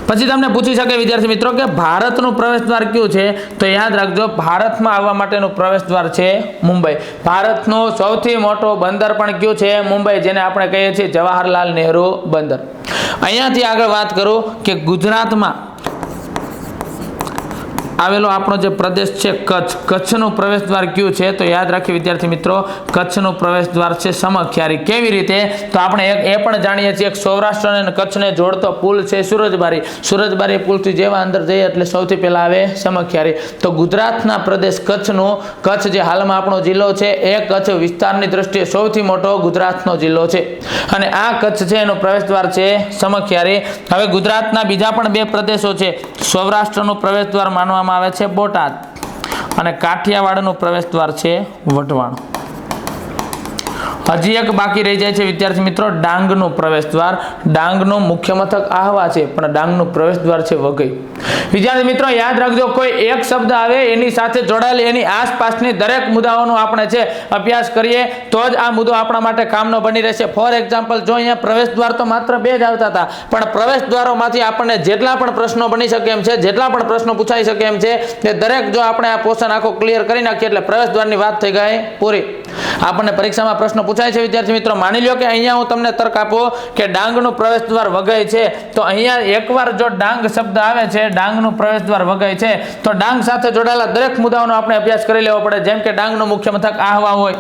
પછી તમને પૂછી શકે વિદ્યાર્થી મિત્રો કે ભારતનું પ્રવેશ દ્વાર કયું છે? તો યાદ રાખજો, ભારતમાં આવવા માટેનું પ્રવેશ દ્વાર છે મુંબઈ. ભારતનો સૌથી મોટો બંદર પણ કયું છે? મુંબઈ, જેને આપણે કહીએ છીએ જવાહરલાલ નહેરુ બંદર. અહીંયાથી આગળ વાત કરું કે ગુજરાતમાં આવેલો આપણો જે પ્રદેશ છે કચ્છ, કચ્છનું પ્રવેશ દ્વાર કયું છે? તો યાદ રાખીએ વિદ્યાર્થી મિત્રો, કચ્છનું પ્રવેશ દ્વાર છે સમખ્યારી. કેવી રીતે? તો આપણે એ પણ જાણીએ છીએ, સૌરાષ્ટ્ર અને કચ્છને જોડતો પુલ છે સુરજબારી. સુરજબારી પુલથી જેવા અંદર જઈએ એટલે સૌથી પહેલા આવે સમખ્યારી. તો ગુજરાતના પ્રદેશ કચ્છ જે હાલમાં આપણો જિલ્લો છે એ કચ્છ વિસ્તારની દ્રષ્ટિએ સૌથી મોટો ગુજરાતનો જિલ્લો છે અને આ કચ્છ છે એનો પ્રવેશ દ્વાર છે સમખ્યારી. હવે ગુજરાતના બીજા પણ બે પ્રદેશો છે. સૌરાષ્ટ્રનું પ્રવેશ દ્વાર માનવામાં આવે છે બોટાદ અને કાઠિયાવાડનું પ્રવેશ દ્વાર છે વઢવાણ. હજી એક બાકી રહી જાય છે વિદ્યાર્થી મિત્રો, ડાંગનું પ્રવેશ દ્વાર. ડાંગનું મુખ્ય મથક આહવા છે પણ ડાંગનું પ્રવેશ દ્વાર છે વઘઈ. વિદ્યાર્થી મિત્રો યાદ રાખજો, કોઈ એક શબ્દ આવે એની સાથે જોડાયેલી એની આસપાસની દરેક મુદ્દાઓનો આપણે છે અભ્યાસ કરીએ તો જ આ મુદ્દો આપણા માટે કામનો બની રહેશે. ફોર એક્ઝામ્પલ, જો અહીંયા પ્રવેશ દ્વાર તો માત્ર 2 જ આવતા હતા, પણ પ્રવેશ દ્વારોમાંથી આપણને જેટલા પણ પ્રશ્નો બની શકે એમ છે, જેટલા પણ પ્રશ્નો પૂછાઈ શકે એમ છે, તે દરેક જો આપણે આ પોર્શન આખો ક્લિયર કરી નાખીએ એટલે પ્રવેશ દ્વારની વાત થઈ ગઈ પૂરી. આપણને પરીક્ષામાં પ્રશ્ન પૂછાય છે વિદ્યાર્થી મિત્રો. માની લો કે અહીંયા હું તમને તર્ક આપું કે ડાંગનું પ્રવેશ દ્વાર વઘઈ છે, તો અહીંયા એકવાર જો ડાંગ શબ્દ આવે છે, ડાંગનું પ્રવેશ દ્વાર વઘઈ છે, તો ડાંગ સાથે જોડાયેલા દરેક મુદ્દાઓનો આપણે અભ્યાસ કરી લેવો પડે. જેમ કે ડાંગનું મુખ્ય મથક આહવા હોય,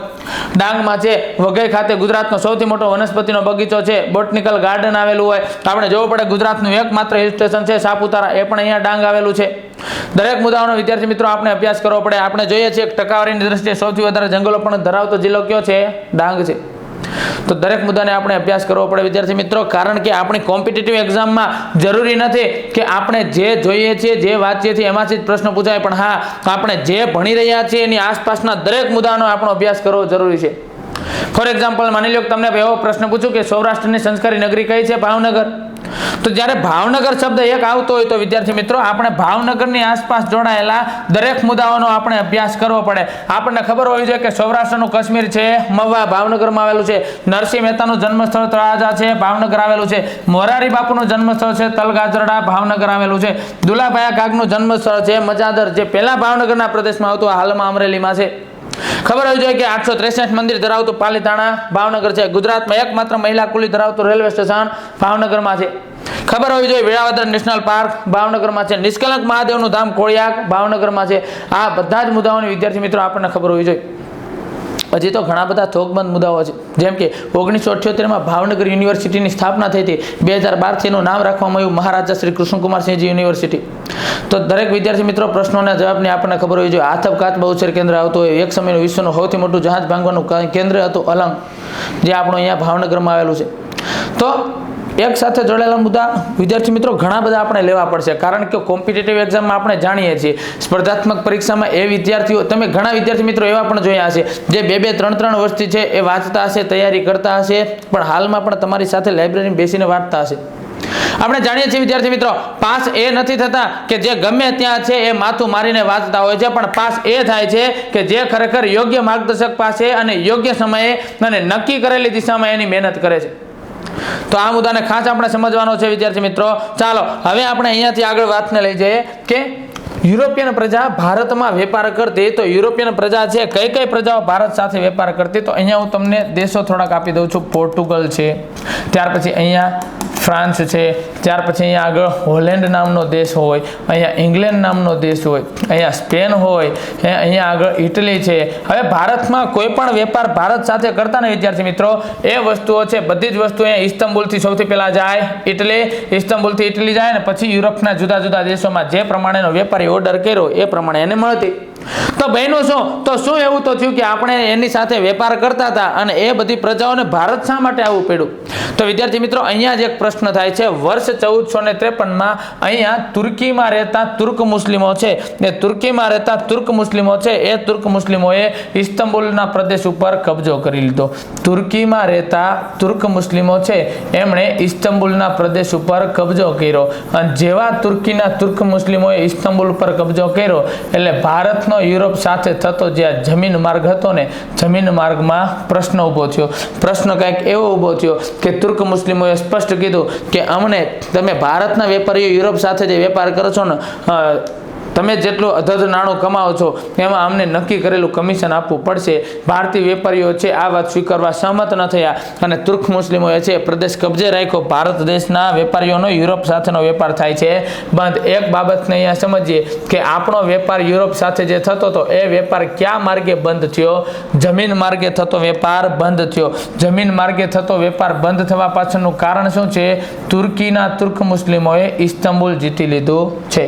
ડાંગમાં છે વઘઈ ખાતે ગુજરાતનો સૌથી મોટો વનસ્પતિનો બગીચો છે, બોટનિકલ ગાર્ડન આવેલું હોય. તો આપણે જોવું પડે ગુજરાતનું એકમાત્ર હિલ સ્ટેશન છે સાપુતારા, એ પણ અહીંયા ડાંગ આવેલું છે. દરેક મુદ્દાઓનો વિદ્યાર્થી મિત્રો આપણે અભ્યાસ કરવો પડે. આપણે જોઈએ છીએ ટકાવારીની દ્રષ્ટિએ સૌથી વધારે જંગલો પણ ધરાવતો જિલ્લો કયો છે? ડાંગ છે. તો દરેક મુદ્દાને આપણે અભ્યાસ કરવો પડે વિદ્યાર્થી મિત્રો, કારણ કે આપણી કોમ્પિટિટિવ એક્ઝામમાં જરૂરી નથી કે આપણે જે જોઈએ છીએ, જે વાંચીએ છીએ એમાંથી જ પ્રશ્ન પૂછાય, પણ હા, આપણે જે ભણી રહ્યા છીએ એની આસપાસના દરેક મુદ્દાનો આપણો અભ્યાસ કરવો જરૂરી છે. ફોર એક્ઝામ્પલ, માની લો કે તમને એવો પ્રશ્ન પૂછું કે સૌરાષ્ટ્રની સંસ્કારી નગરી કઈ છે? ભાવનગર. તો જ્યારે ભાવનગર શબ્દ એક આવતો હોય તો વિદ્યાર્થી મિત્રો આપણે ભાવનગરની આસપાસ જોડાયેલા દરેક મુદ્દાઓનો આપણે અભ્યાસ કરવો પડે. આપણને ખબર હોવી જોઈએ કે સૌરાષ્ટ્રનું કાશ્મીર છે મહુવા, ભાવનગરમાં આવેલું છે. નરસિંહ મહેતાનું જન્મસ્થળ તળાજા છે, ભાવનગર આવેલું છે. મોરારી બાપુનું જન્મસ્થળ છે તલગાજરડા, ભાવનગર આવેલું છે. દુલાભાયા કાગનું જન્મસ્થળ છે મજાદર, જે પહેલા ભાવનગરના પ્રદેશમાં આવતું, હાલમાં અમરેલીમાં છે. ખબર હોવી જોઈએ કે 863 મંદિર ધરાવતું પાલીતાણા ભાવનગર છે. ગુજરાતમાં એકમાત્ર મહિલા કુલી ધરાવતું રેલવે સ્ટેશન ભાવનગરમાં છે. ખબર હોવી જોઈએ વેળાવદર નેશનલ પાર્ક ભાવનગરમાં છે. નિષ્કલંક મહાદેવનું ધામ કોળિયાક ભાવનગરમાં છે. આ બધા જ મુદ્દાઓની વિદ્યાર્થી મિત્રો આપણને ખબર હોવી જોઈએ. હજી તો ઘણા બધા થોકબંધ મુદ્દાઓ છે, જેમ કે 1978માં ભાવનગર યુનિવર્સિટીની સ્થાપના થઈ હતી. 2012થી એનું નામ રાખવામાં આવ્યું મહારાજા શ્રી કૃષ્ણકુમારસિંહજી યુનિવર્સિટી. તો દરેક વિદ્યાર્થી મિત્રો પ્રશ્નોના જવાબની આપણને ખબર હોવી જોઈએ. આથબ કાચ બહુચર કેન્દ્ર આવતું હોય. એક સમયનું વિશ્વનું સૌથી મોટું જહાજ ભાંગવાનું કેન્દ્ર હતું અલંગ, જે આપણું અહીંયા ભાવનગરમાં આવેલું છે. તો એક સાથે જોડાયેલા મુદ્દા વિદ્યાર્થી મિત્રો ઘણા બધા આપણે લેવા પડશે, કારણ કે કોમ્પિટિટિવ એક્ઝામમાં આપણે જાણીએ છીએ સ્પર્ધાત્મક પરીક્ષામાં એ વિદ્યાર્થીઓ, તમે ઘણા વિદ્યાર્થી મિત્રો એવા પણ જોયા હશે જે 2-3 વર્ષથી છે એ વાંચતા હશે, તૈયારી કરતા હશે, પણ હાલમાં પણ તમારી સાથે લાઇબ્રેરીમાં બેસીને વાંચતા હશે. આપણે જાણીએ છીએ વિદ્યાર્થી મિત્રો, પાસ એ નથી થતા કે જે ગમે ત્યાં છે એ માથું મારીને વાંચતા હોય છે, પણ પાસ એ થાય છે કે જે ખરેખર યોગ્ય માર્ગદર્શક પાસે અને યોગ્ય સમયે અને નક્કી કરેલી દિશામાં એની મહેનત કરે છે. તો આ મુદ્દાને ખાસ આપણે સમજવાનો છે વિદ્યાર્થી મિત્રો. ચાલો હવે આપણે અહીંયાથી આગળ વાતને લઈ જઈએ કે યુરોપિયન પ્રજા ભારતમાં વેપાર કરતી. તો યુરોપિયન પ્રજા છે, કઈ કઈ પ્રજાઓ ભારત સાથે વેપાર કરતી? તો અહીંયા હું તમને દેશો થોડાક આપી દઉં છું. પોર્ટુગલ છે, ત્યાર પછી અહીંયા ફ્રાન્સ છે, ત્યાર પછી અહીંયા આગળ હોલેન્ડ નામનો દેશ હોય, અહીંયા ઇંગ્લેન્ડ નામનો દેશ હોય, અહીંયા સ્પેન હોય, અહીંયા આગળ ઇટલી છે. હવે ભારતમાં કોઈ પણ વેપાર ભારત સાથે કરતા ને વિદ્યાર્થી મિત્રો, એ વસ્તુઓ છે બધી જ વસ્તુ અહીંયા ઇસ્તંબુલથી સૌથી પહેલા જાય ઇટલી, ઇસ્તંબુલથી ઇટલી જાય ને પછી યુરોપના જુદા જુદા દેશોમાં જે પ્રમાણેનો વેપારી ઓર્ડર કર્યો એ પ્રમાણે એને મળતી. તો બહેનો શું એવું તો થયું કે આપણે એની સાથે વેપાર કરતા હતા અને એ બધી પ્રજાઓને ભારત શા માટે આવવું પડ્યું? તો વિદ્યાર્થી મિત્રો અહીંયા જ એક પ્રશ્ન થાય છે. વર્ષ 1453માં અહીંયા તુર્કીમાં રહેતા તુર્ક મુસ્લિમો છે, એ તુર્કીમાં રહેતા તુર્ક મુસ્લિમો છે, એ તુર્ક મુસ્લિમોએ ઇસ્તંબુલના પ્રદેશ ઉપર કબજો કરી લીધો. તુર્કીમાં રહેતા તુર્ક મુસ્લિમો છે એમણે ઇસ્તંબુલના પ્રદેશ ઉપર કબજો કર્યો, અને જેવા તુર્કીના તુર્ક મુસ્લિમોએ ઇસ્તંબુલ પર કબજો કર્યો એટલે ભારત યુરોપ સાથે થતો જે જમીન માર્ગ હતો ને, જમીન માર્ગમાં પ્રશ્ન ઉભો થયો. પ્રશ્ન કંઈક એવો ઉભો થયો કે તુર્ક મુસ્લિમોએ સ્પષ્ટ કીધું કે અમને તમે ભારતના વેપારીઓ યુરોપ સાથે જે વેપાર કરો છો ને, તમે જેટલું અધધ નાણું કમાવો છો એમાં અમને નક્કી કરેલું કમિશન આપવું પડશે. ભારતીય વેપારીઓ છે આ વાત સ્વીકારવા સહમત ન થયા અને તુર્ક મુસ્લિમોએ છે પ્રદેશ કબજે રાખ્યો. ભારત દેશના વેપારીઓનો યુરોપ સાથેનો વેપાર થાય છે બંધ. એક બાબતને અહીંયા સમજીએ કે આપણો વેપાર યુરોપ સાથે જે થતો હતો એ વેપાર કયા માર્ગે બંધ થયો? જમીન માર્ગે થતો વેપાર બંધ થયો. જમીન માર્ગે થતો વેપાર બંધ થવા પાછળનું કારણ શું છે? તુર્કીના તુર્ક મુસ્લિમોએ ઇસ્તંબુલ જીતી લીધું છે.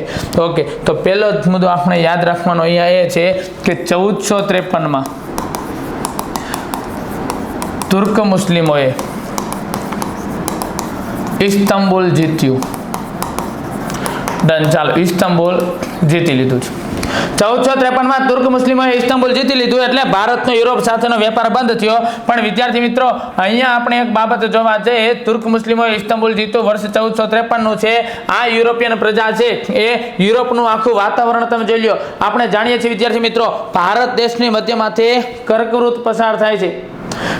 ઓકે, તો પહેલો જ મુદ્દો આપણે યાદ રાખવાનો અહીંયા એ છે કે 1453 તુર્ક મુસ્લિમોએ ઇસ્તંબુલ જીત્યું. ડન, ચાલો, ઇસ્તંબુલ જીતી લીધું છે. 1453 તુર્ક મુસ્લિમોએ ઇસ્તંબુલ જીતી લીધું એટલે ભારતનો યુરોપ સાથેનો વેપાર બંધ થયો. પણ વિદ્યાર્થી મિત્રો, અહીંયા આપણે એક બાબત જોવા જઈએ. તુર્ક મુસ્લિમોએ ઇસ્તંબુલ જીત્યું વર્ષ 1453 નું છે. આ યુરોપિયન પ્રજા છે એ યુરોપનું આખું વાતાવરણ તમે જોઈ લો. આપણે જાણીએ છીએ વિદ્યાર્થી મિત્રો, ભારત દેશની મધ્યમાંથી કર્કવૃત પસાર થાય છે.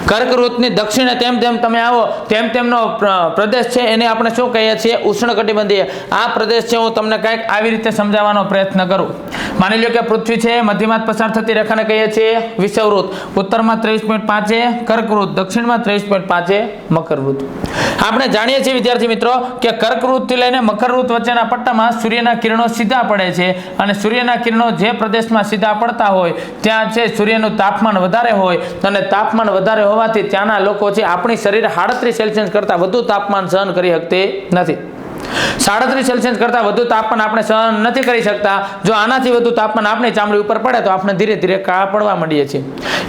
કર્કવૃતની દક્ષિણે તેમ તેમ તમે આવો તેમ તેમનો પ્રદેશ છે એને આપણે શું કહીએ છીએ? ઉષ્ણકટિબંધીય. આ પ્રદેશ છે હું તમને કંઈક આવી રીતે સમજાવવાનો પ્રયત્ન કરું. માની લો કે પૃથ્વી છે મધ્યમાં પસાર થતી રેખાને કહીએ છીએ વિષુવવૃત્ત. ઉત્તરમાં 23.5 છે કર્કવૃત, દક્ષિણમાં 23.5 છે મકરવૃત્ત. આપણે જાણીએ છીએ વિદ્યાર્થી મિત્રો કે કર્કવૃતથી લઈને મકરવૃત્ત વચ્ચેના પટ્ટામાં સૂર્યના કિરણો સીધા પડે છે અને સૂર્યના કિરણો જે પ્રદેશમાં સીધા પડતા હોય ત્યાં છે સૂર્યનું તાપમાન વધારે હોય અને તાપમાન વધારે હોવાથી ત્યાંના લોકો છે આપણી શરીર 38 સેલ્સિયસ કરતાં વધુ તાપમાન સહન કરી શકતી નથી. 37 સેલ્સિયસ કરતાં વધુ તાપમાન આપણે સહન નથી કરી શકતા. જો આનાથી વધુ તાપમાન આપણી ચામડી ઉપર પડે તો આપણે ધીરે ધીરે કાળા પડવા માંડીએ છીએ.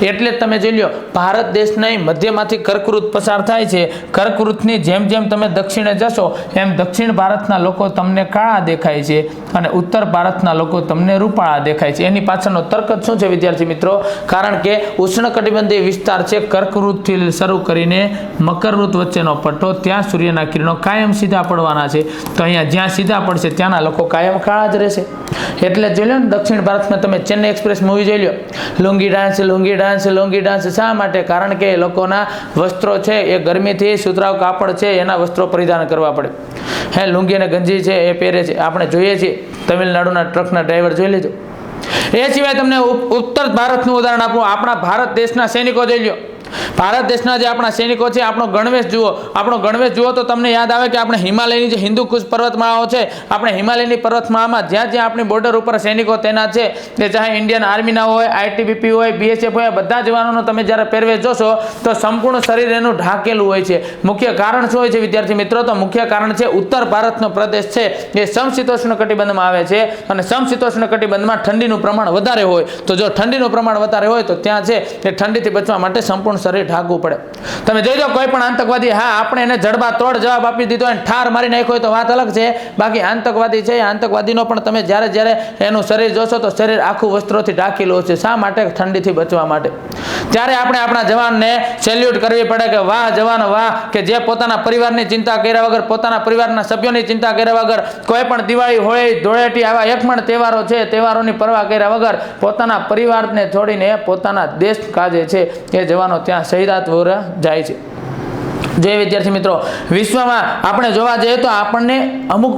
એટલે જ તમે જોઈ લો, ભારત દેશની મધ્યમાંથી કર્કવૃત પસાર થાય છે. કર્કવૃતની જેમ જેમ તમે દક્ષિણે જશો એમ દક્ષિણ ભારતના લોકો તમને કાળા દેખાય છે અને ઉત્તર ભારતના લોકો તમને રૂપાળા દેખાય છે. એની પાછળનો તર્ક જ શું છે વિદ્યાર્થી મિત્રો? કારણ કે ઉષ્ણકટિબંધીય વિસ્તાર છે કર્કવૃતથી શરૂ કરીને મકરવૃત્ત વચ્ચેનો પટ્ટો, ત્યાં સૂર્યના કિરણો કાયમ સીધા પડવાના છે. તો અહીંયા જ્યાં સીધા પડશે ત્યાંના લોકો કાયમ કાળા જ રહેશે. એટલે જોઈ લો ને, દક્ષિણ ભારતમાં તમે ચેન્નઈ એક્સપ્રેસ મૂવી જોઈ લો, lungi dance lungi dance lungi dance. શા માટે? કારણ કે એ લોકોના વસ્ત્રો છે એ ગરમીથી સુતરાઉ કાપડ છે એના વસ્ત્રો પરિધાન કરવા પડે. લુંગી અને ગંજી છે એ પહેરે છે. આપણે જોઈએ છીએ તમિલનાડુના ટ્રકના ડ્રાઈવર જોઈ લેજો. એ સિવાય તમને ઉત્તર ભારતનું ઉદાહરણ આપું. આપણા ભારત દેશના સૈનિકો જોઈ લો. ભારત દેશના જે આપણા સૈનિકો છે, આપણો ગણવેશ જુઓ. આપણો ગણવેશ જુઓ તો તમને યાદ આવે કે આપણે હિમાલયની જે હિન્દુ કુશ પર્વતમાળાઓ છે, આપણે હિમાલયની પર્વતમાળામાં જ્યાં જ્યાં આપણી બોર્ડર ઉપર સૈનિકો તૈનાત છે, તે ચાહે ઇન્ડિયન આર્મીના હોય, આઈટીબીપી હોય, બીએસએફ હોય, બધા જવાનોનો તમે જ્યારે પહેરવેશ જોશો તો સંપૂર્ણ શરીર એનું ઢાંકેલું હોય છે. મુખ્ય કારણ શું હોય છે વિદ્યાર્થી મિત્રો? તો મુખ્ય કારણ છે ઉત્તર ભારતનો પ્રદેશ છે એ સમશીતોષ્ણ કટિબંધમાં આવે છે અને સમશીતોષ્ણ કટિબંધમાં ઠંડીનું પ્રમાણ વધારે હોય. તો જો ઠંડીનું પ્રમાણ વધારે હોય તો ત્યાં છે એ ઠંડીથી બચવા માટે સંપૂર્ણ શરીર ઢાંકવું પડે. તમે જોઈજો કોઈ પણ આતંકવાદી, આપણે એને જડબા તોડ જવાબ આપી દીધો અને ઠાર મારી નાખ્યો તો વાત અલગ છે. બાકી આતંકવાદી છે, આતંકવાદીનો પણ તમે જ્યારે જ્યારે એનું શરીર જોશો તો શરીર આખું વસ્ત્રોથી ઢાંકેલું છે. શા માટે? ઠંડીથી બચવા માટે. ત્યારે આપણે આપણા જવાનને સેલ્યુટ કરવી પડે કે વાહ જવાન વાહ, કે જે પોતાના પરિવારની ચિંતા કર્યા વગર, પોતાના પરિવારના સભ્યોની ચિંતા કર્યા વગર, કોઈ પણ દિવાળી, હોળી, ધૂળેટી આવા એક પણ તહેવારો છે તહેવારોની પરવા કર્યા વગર પોતાના પરિવારને છોડીને પોતાના દેશ કાજે છે એ જવાનો ત્યાં શહીદાત વોરા જાય છે. જે વિદ્યાર્થી મિત્રો, વિશ્વમાં આપણે જોવા જઈએ તો આપણને અમુક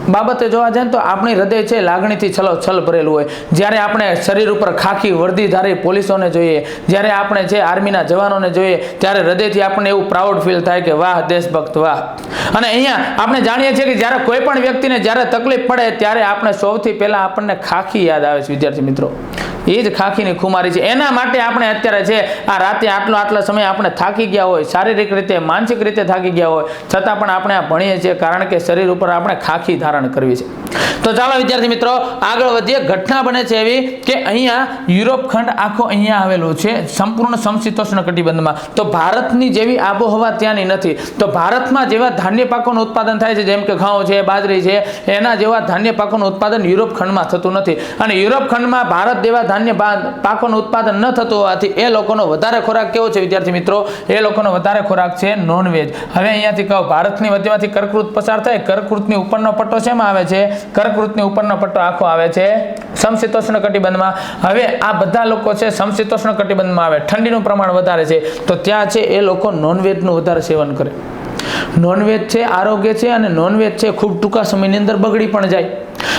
બાબતે જોવા જાય તો આપણી હૃદય છે લાગણીથી છલોછલ ભરેલું હોય. જ્યારે આપણે શરીર ઉપર ખાખી વર્દીધારી પોલીસોને જોઈએ, જ્યારે આપણે છે આર્મીના જવાનોને જોઈએ, ત્યારે હૃદયથી આપણને એવું પ્રાઉડ ફીલ થાય કે વાહ દેશભક્ત વાહ. અને અહીંયા આપણે જાણીએ છીએ કે જ્યારે કોઈ પણ વ્યક્તિને જ્યારે તકલીફ પડે ત્યારે આપણે સૌથી પહેલા આપણને ખાખી યાદ આવે છે વિદ્યાર્થી મિત્રો. એ જ ખાખીની ખુમારી છે. એના માટે આપણે અત્યારે છે આ રાતે આટલા સમય આપણે થાકી ગયા હોય, શારીરિક રીતે માનસિક રીતે થાકી ગયા હોય, છતાં પણ આપણે આ ભણીએ છીએ કારણ કે શરીર ઉપર આપણે ખાખી ધારણ કરવી છે. તો ચાલો વિદ્યાર્થી મિત્રો આગળ વધીએ. ઘટના બને છે એવી કે અહીંયા યુરોપ ખંડ આખો અહીંયા આવેલો છે સંપૂર્ણ સમશીતોષ્ણ કટિબંધમાં. તો ભારતની જેવી આબોહવા ત્યાંની નથી. તો ભારતમાં જેવા ધાન્ય પાકોનું ઉત્પાદન થાય છે, જેમ કે ઘઉં છે, બાજરી છે, એના જેવા ધાન્ય પાકોનું ઉત્પાદન યુરોપ ખંડમાં થતું નથી. અને યુરોપ ખંડમાં ભારત જેવા ધાન્ય પાકોનું ઉત્પાદન ન થતું હોવાથી એ લોકોનો વધારે ખોરાક કેવો છે વિદ્યાર્થી મિત્રો? એ લોકોનો વધારે ખોરાક છે નોનવેજ. હવે અહીંયાથી કહો, ભારતની મધ્યમાંથી કર્કવૃત પસાર થાય, કર્કવૃતની ઉપરનો પટ્ટો શેમાં આવે છે? કર્કવૃતની ઉપરનો પટ્ટો આખો આવે છે સમશીતોષ્ણ કટિબંધમાં. હવે આ બધા લોકો છે સમશીતોષ્ણ કટિબંધમાં આવે, ઠંડીનું પ્રમાણ વધારે છે, તો ત્યાં છે એ લોકો નોનવેજનું વધારે સેવન કરે. નોનવેજ છે આરોગ્ય છે અને નોનવેજ છે ખૂબ ટૂંકા સમયની અંદર બગડી પણ જાય.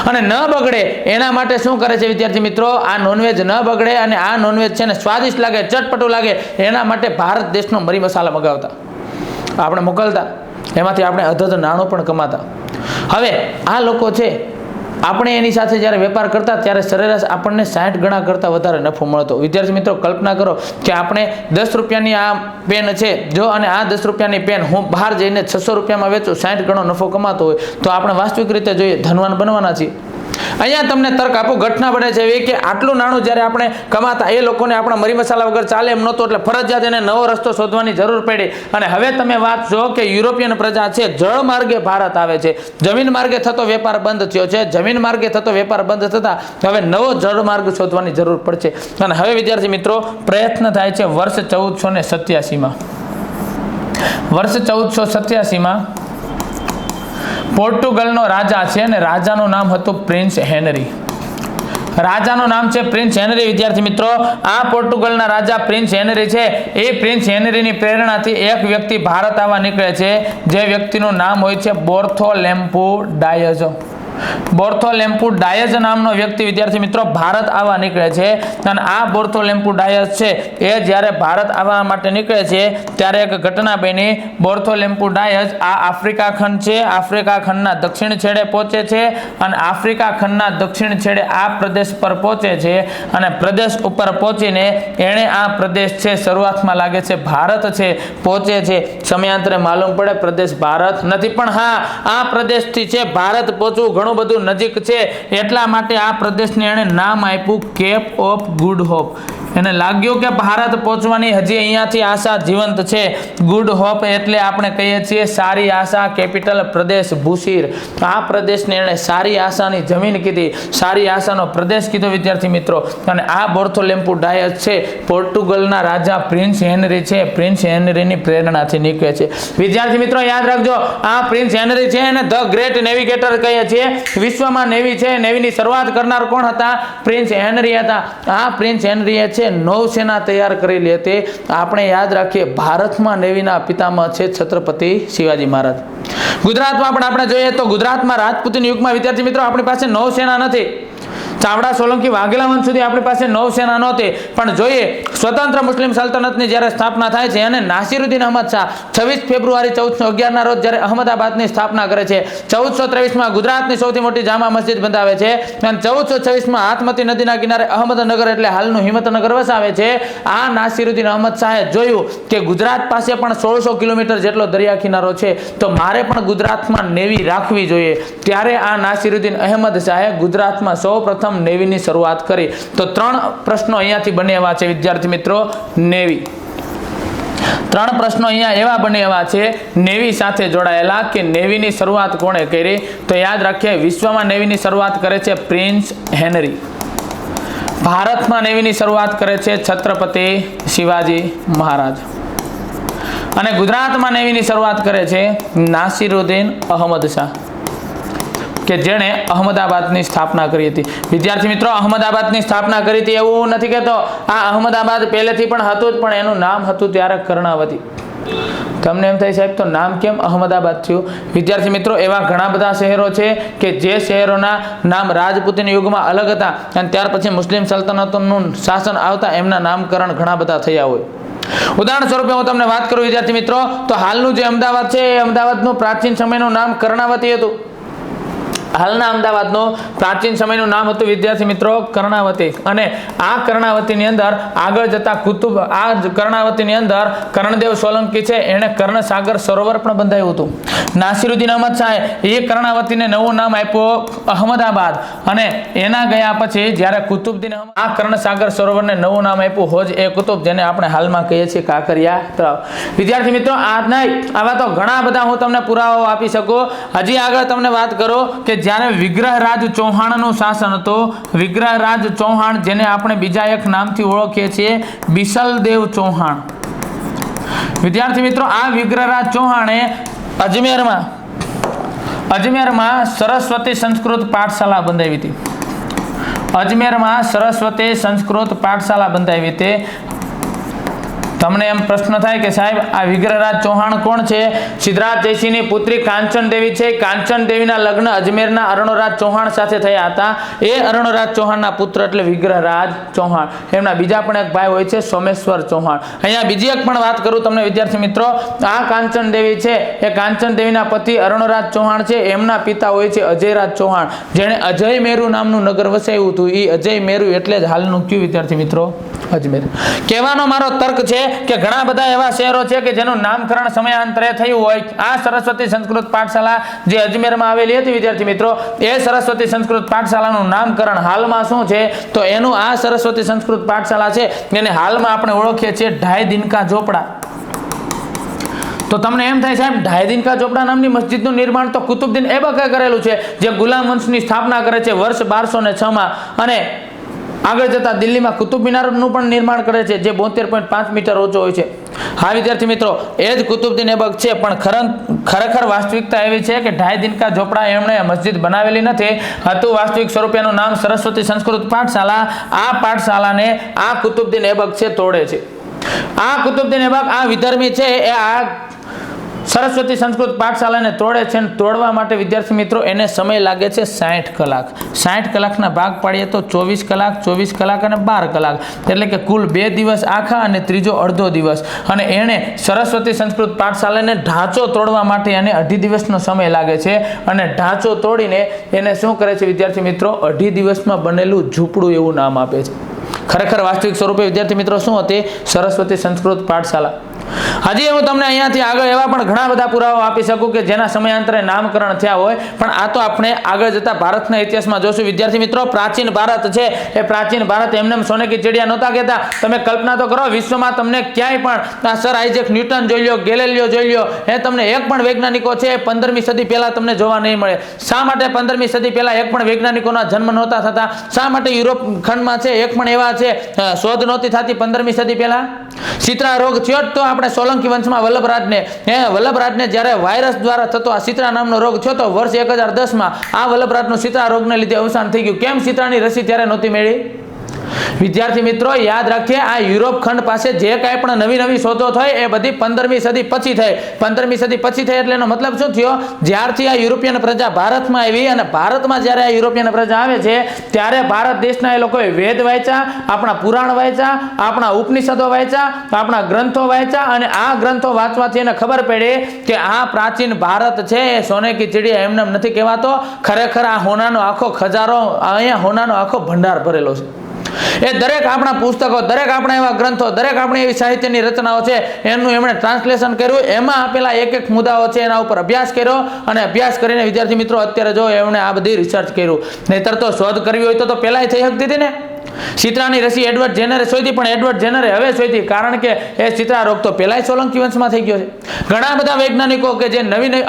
અને ન બગડે એના માટે શું કરે છે વિદ્યાર્થી મિત્રો? આ નોનવેજ ન બગડે અને આ નોનવેજ છે ને સ્વાદિષ્ટ લાગે, ચટપટું લાગે, એના માટે ભારત દેશનો મરી મસાલા મગાવતા, આપણે મોકલતા, એમાંથી આપણે અધધ નાણું પણ કમાતા. હવે આ લોકો છે, આપણે એની સાથે જ્યારે વેપાર કરતા ત્યારે સરેરાશ આપણને 60 ગણા કરતાં વધારે નફો મળતો. વિદ્યાર્થી મિત્રો કલ્પના કરો કે આપણે 10 રૂપિયાની આ પેન છે જો, અને આ 10 રૂપિયાની પેન હું બહાર જઈને 600 રૂપિયામાં વેચું, 60 ગણો નફો કમાતો હોય તો આપણે વાસ્તવિક રીતે જોઈએ ધનવાન બનવાના છીએ. અહીંયા તમને તર્ક આપો, ઘટના બને છે એવી કે આટલું નાણું જ્યારે આપણે કમાતા એ લોકોને આપણા મરી મસાલા વગર ચાલે એમ નહોતું, એટલે ફરજિયાત એને નવો રસ્તો શોધવાની જરૂર પડી. અને હવે તમે વાત જો કે યુરોપિયન પ્રજા છે જળ માર્ગે ભારત આવે છે, જમીન માર્ગે થતો વેપાર બંધ થયો છે, જમીન માર્ગે થતો વેપાર બંધ થતા હવે નવો જળ માર્ગ શોધવાની જરૂર પડશે. અને હવે વિદ્યાર્થી મિત્રો પ્રયત્ન થાય છે વર્ષ 1487માં. વર્ષ 1487માં પોર્ટુગલનો રાજા છે અને રાજાનું નામ હતું પ્રિન્સ હેનરી. રાજાનું નામ છે પ્રિન્સ હેનરી. વિદ્યાર્થી મિત્રો આ પોર્ટુગલના રાજા પ્રિન્સ હેનરી છે, એ પ્રિન્સ હેનરીની પ્રેરણાથી એક વ્યક્તિ ભારત આવવા નીકળે છે, જે વ્યક્તિનું નામ હોય છે બાર્થોલેમ્યુ ડાયઝ. બાર્થોલેમ્યુ ડાયઝ નામનો વ્યક્તિ વિદ્યાર્થી મિત્રો ભારત આવવા નીકળે છે. અને આ બાર્થોલેમ્યુ ડાયઝ છે એ જ્યારે ભારત આવવા માટે નીકળે છે ત્યારે એક ઘટના બની. બાર્થોલેમ્યુ ડાયઝ આ આફ્રિકા ખંડ છે, આફ્રિકા ખંડના દક્ષિણ છેડે પહોંચે છે અને આફ્રિકા ખંડના દક્ષિણ છેડે આ પ્રદેશ પર પહોંચે છે. અને પ્રદેશ ઉપર પહોંચીને એણે આ પ્રદેશ છે શરૂઆતમાં લાગે છે ભારત છે, પહોંચે છે, સમયાંતરે માલુમ પડે પ્રદેશ ભારત નથી, પણ હા આ પ્રદેશથી છે ભારત પહોંચવું ઘણું બધું નજીક છે, એટલા માટે આ પ્રદેશને એણે નામ આપ્યું કેપ ઓફ ગુડ હોપ. એને લાગ્યું કે ભારત પહોંચવાની હજી અહીંયાથી આશા જીવંત છે. ગુડ હોપ એટલે આપણે કહીએ છીએ સારી આશા, કેપિટલ પ્રદેશ ભૂશીર. આ પ્રદેશને એણે સારી આશાની જમીન કીધી, સારી આશાનો પ્રદેશ કીધો વિદ્યાર્થી મિત્રો. અને આ બાર્થોલેમ્યુ ડાયઝ છે પોર્ટુગલના રાજા પ્રિન્સ હેનરી છે, પ્રિન્સ હેનરીની પ્રેરણાથી નીકળે છે. વિદ્યાર્થી મિત્રો યાદ રાખજો આ પ્રિન્સ હેનરી છે એને ધ ગ્રેટ નેવિગેટર કહીએ છીએ. વિશ્વમાં નેવી છે, નેવીની શરૂઆત કરનાર કોણ હતા? પ્રિન્સ હેનરી હતા. આ પ્રિન્સ હેનરીએ છે નૌસેના તૈયાર કરેલી હતી. આપણે યાદ રાખીએ ભારતમાં નેવીના પિતામહ છે છત્રપતિ શિવાજી મહારાજ. ગુજરાતમાં પણ આપણે જોઈએ તો ગુજરાતમાં રાજપૂતીન યુગમાં વિદ્યાર્થી મિત્રો આપણી પાસે નૌસેના નથી. ચાવડા સોલંકી વાઘેલા વંશ સુધી આપણી પાસે નૌસેના નહોતી. પણ જોઈએ સ્વતંત્ર મુસ્લિમ સલ્તનતની જ્યારે સ્થાપના થાય છે અને નાસિરુદ્દીન અહમદ શાહ 26 ફેબ્રુઆરી 1411ના રોજ જ્યારે અહમદાબાદની સ્થાપના કરે છે, 1423માં ગુજરાતની સૌથી મોટી જામા મસ્જિદ બંધાવે છે અને 1426માં હાથમતી નદીના કિનારે અહમદનગર એટલે હાલનું હિંમતનગર વસાવે છે. આ નાસિરુદ્દીન અહમદ શાહે જોયું કે ગુજરાત પાસે પણ 1600 કિલોમીટર જેટલો દરિયા કિનારો છે, તો મારે પણ ગુજરાતમાં નેવી રાખવી જોઈએ. ત્યારે આ નાસિરુદ્દીન અહમદ શાહે ગુજરાતમાં સૌપ્રથમ નેવીની શરૂઆત કરી. તો 3 પ્રશ્નો અહીંયાથી બને એવા છે વિદ્યાર્થી મિત્રો. નેવી 3 પ્રશ્નો અહીંયા એવા બને એવા છે નેવી સાથે જોડાયેલા કે નેવીની શરૂઆત કોણે કરી? તો યાદ રાખીએ વિશ્વમાં નેવીની શરૂઆત કરે છે પ્રિન્સ હેનરી, ભારતમાં નેવીની શરૂઆત કરે છે છત્રપતિ શિવાજી મહારાજ, અને ગુજરાતમાં નેવીની શરૂઆત કરે છે નાસિરુદ્દીન અહમદ શાહ કે જેણે અહમદાબાદની સ્થાપના કરી હતી. વિદ્યાર્થી મિત્રો અહમદાબાદની સ્થાપના કરી હતી એવું નથી કહેતો, આ અહમદાબાદ પહેલેથી પણ હતું જ, પણ એનું નામ હતું ત્યારે કર્ણાવતી. તમને એમ થાય સાહેબ તો નામ કેમ અહમદાબાદ થયું? વિદ્યાર્થી મિત્રો એવા ઘણા બધા શહેરો છે કે જે શહેરોના નામ રાજપૂતીન યુગમાં અલગ હતા અને ત્યાર પછી મુસ્લિમ સલ્તનતોનું શાસન આવતા એમના નામકરણ ઘણા બધા થયા હોય. ઉદાહરણ સ્વરૂપે હું તમને વાત કરું વિદ્યાર્થી મિત્રો, તો હાલનું જે અમદાવાદ છે એ અમદાવાદનું પ્રાચીન સમયનું નામ કર્ણાવતી હતું. હાલના અમદાવાદનું પ્રાચીન સમયનું નામ હતું વિદ્યાર્થી મિત્રો કર્ણાવતી. અને આ કર્ણાવતીની અંદર આગળ જતા કુતુબ, આ કર્ણાવતીની અંદર કર્ણદેવ સોલંકી છે એણે કર્ણસાગર સરોવર પણ બંધાવ્યું હતું. નાસિરુદ્દીન અહમદ શાહે એ કર્ણાવતીને નવું નામ આપ્યું અહમદાબાદ. અને એના ગયા પછી જ્યારે કુતુબદીન આ કર્ણસાગર સરોવરને નવું નામ આપ્યું હોજ એ કુતુબ, જેને આપણે હાલમાં કહીએ છીએ કાંકરિયા તળાવ. વિદ્યાર્થી મિત્રો આ નહીં, આવા તો ઘણા બધા હું તમને પુરાવાઓ આપી શકું. હજી આગળ તમને વાત કરું કે જ્યારે વિગ્રહરાજ ચૌહાણનું શાસન હતું, વિગ્રહરાજ ચૌહાણ જેને આપણે બીજા એક નામથી ઓળખીએ છીએ બિસલદેવ ચૌહાણ. વિદ્યાર્થી મિત્રો આ વિગ્રહરાજ ચૌહાણે અજમેરમાં સરસ્વતી સંસ્કૃત પાઠશાળા બંધાવી હતી. અજમેરમાં સરસ્વતી સંસ્કૃત પાઠશાળા બંધાવી હતી. તમને એમ પ્રશ્ન થાય કે સાહેબ આ વિગ્રહરાજ ચૌહાણ કોણ છે? સિદ્ધરાજ જયસિંહની પુત્રી કાંચન દેવી છે. કાંચન દેવીના લગ્ન અજમેરના અરુણરાજ ચૌહાણ સાથે થયા હતા. એ અરુણરાજ ચૌહાણના પુત્ર એટલે વિગ્રહરાજ ચૌહાણ. એમના બીજા પણ એક ભાઈ હોય છે સોમેશ્વર ચૌહાણ. અહીંયા બીજી એક પણ વાત કરું તમને વિદ્યાર્થી મિત્રો, આ કાંચન દેવી છે એ કાંચન દેવીના પતિ અરુણરાજ ચૌહાણ છે. એમના પિતા હોય છે અજયરાજ ચૌહાણ, જેણે અજય મેરુ નામનું નગર વસાવ્યું હતું. એ અજય મેરુ એટલે જ હાલનું કયું વિદ્યાર્થી મિત્રો? અજમેર. કહેવાનો મારો તર્ક છે કે ઘણા બધા એવા શહેરો છે કે જેનું નામકરણ સમયાંતરે થયું હોય. આ સરસ્વતી સંસ્કૃત પાઠશાળા જે અજમેરમાં આવેલી હતી વિદ્યાર્થી મિત્રો, એ સરસ્વતી સંસ્કૃત પાઠશાળાનું નામકરણ હાલમાં શું છે? તો એનું આ સરસ્વતી સંસ્કૃત પાઠશાળા છે એને હાલમાં આપણે ઓળખીએ છીએ ઢાઈ દિનકા ઝોપડા. તો તમને એમ થાય સાહેબ ઢાઈ દિનકા ઝોપડા નામની મસ્જિદનું નિર્માણ તો કુતુબુદ્દીન એબકે કરેલું છે, જે ગુલામ વંશની સ્થાપના કરે છે વર્ષ 1206 અને આગળ જતા દિલ્હીમાં કુતુબ મિનારનું પણ નિર્માણ કરે છે, જે 72.5 મીટર ઊંચો હોય છે. હા વિદ્યાર્થી મિત્રો, એ જ કુતુબુદ્દીન એબક છે, પણ ખરેખર વાસ્તવિકતા એવી છે કે ઢાઈ દિનકા ઝોપડા એમણે મસ્જિદ બનાવેલી નથી. હતું વાસ્તવિક સ્વરૂપે એનું નામ સરસ્વતી સંસ્કૃત પાઠશાળા. આ પાઠશાળાને આ કુતુબુદ્દીન એબક છે તોડે છે. આ કુતુબુદ્દીન એબક આ વિધર્મી છે એ આ સરસ્વતી સંસ્કૃત પાઠશાળાને તોડે છે. અને તોડવા માટે વિદ્યાર્થી મિત્રો એને સમય લાગે છે 60 કલાક. 60 કલાકના ભાગ પાડીએ તો 24 કલાક, 24 કલાક અને 12 કલાક, એટલે કે કુલ 2 દિવસ આખા અને ત્રીજો અડધો દિવસ. અને એણે સરસ્વતી સંસ્કૃત પાઠશાળાને ઢાંચો તોડવા માટે એને 2.5 દિવસનો સમય લાગે છે. અને ઢાંચો તોડીને એને શું કરે છે વિદ્યાર્થી મિત્રો? 2.5 દિવસમાં બનેલું ઝૂંપડું એવું નામ આપે છે. ખરેખર વાસ્તવિક સ્વરૂપે વિદ્યાર્થી મિત્રો શું હતી? સરસ્વતી સંસ્કૃત પાઠશાળા. હજી હું તમને અહીંયાથી આગળ એવા પણ ઘણા બધા પુરાવા આપી શકું કે જેના સમયાંતરે નામકરણ થયા હોય, પણ આ તો આપણે આગળ જતા ભારતના ઇતિહાસમાં જોશું. વિદ્યાર્થી મિત્રો, પ્રાચીન ભારત છે એ પ્રાચીન ભારત એમને સોને કી ચિડિયા નહોતા કહેતા. તમે કલ્પના તો કરો, વિશ્વમાં તમને ક્યાંય પણ આ સર આઇઝેક ન્યૂટન જોઈ લો, ગેલિલિયો જોઈ લો, એ તમને એક પણ વૈજ્ઞાનિકો છે 15મી સદી પહેલા તમને જોવા નહીં મળે. શા માટે 15મી સદી પહેલા એક પણ વૈજ્ઞાનિકોના જન્મ નહોતા થતા? શા માટે યુરોપ ખંડમાં છે એક પણ એવા છે શોધ નહોતી થતી 15મી સદી પહેલા? શીતળા રોગ થયો તો આપણે સોલંકી વંશમાં વલ્લભરાજને જ્યારે વાયરસ દ્વારા થતો આ શીતળા નામનો રોગ થયો તો વર્ષ 1010માં આ વલ્લભરાજનું શીતળા રોગને લીધે અવસાન થઈ ગયું. કેમ? શીતળાની રસી ત્યારે નહોતી મળી. વિદ્યાર્થી મિત્રો યાદ રાખીએ, આ યુરોપ ખંડ પાસે જે કાંઈ પણ નવી શોધો થઈ એ બધી 15મી સદી પછી થઈ. 15મી સદી પછી થઈ એટલે એનો મતલબ શું થયો? જ્યારથી આ યુરોપિયન પ્રજા ભારતમાં આવી અને ભારતમાં જ્યારે આ યુરોપિયન પ્રજા આવે છે ત્યારે ભારત દેશના એ લોકોએ વેદ વાંચ્યા, આપણા પુરાણ વાંચ્યા, આપણા ઉપનિષદો વાંચ્યા, આપણા ગ્રંથો વાંચ્યા. અને આ ગ્રંથો વાંચવાથી એને ખબર પડી કે આ પ્રાચીન ભારત છે એ સોને કી ચિડિયા એમને નથી કહેવાતો. ખરેખર આ હોનાનો આખો ખજારો, અહીંયા હોનાનો આખો ભંડાર ભરેલો છે. એ દરેક આપણા પુસ્તકો, દરેક આપણા એવા ગ્રંથો, દરેક આપણી એવી સાહિત્યની રચનાઓ છે એનું એમણે ટ્રાન્સલેશન કર્યું. એમાં આપેલા એક મુદ્દાઓ છે એના ઉપર અભ્યાસ કર્યો અને અભ્યાસ કરીને વિદ્યાર્થી મિત્રો અત્યારે જો એમણે આ બધી રિસર્ચ કર્યું. નહીતર તો શોધ કરવી હોય તો પહેલાંય થઈ શકતી હતી ને. શીતળાની રસી એડવર્ડ જેનરે શોધી, પણ એડવર્ડ જેનરે હવે શોધી, કારણ કે એ શીતળા રોગ તો પહેલાંય સોલંકી વંશમાં થઈ ગયો છે. ઘણા બધા વૈજ્ઞાનિકો કે જે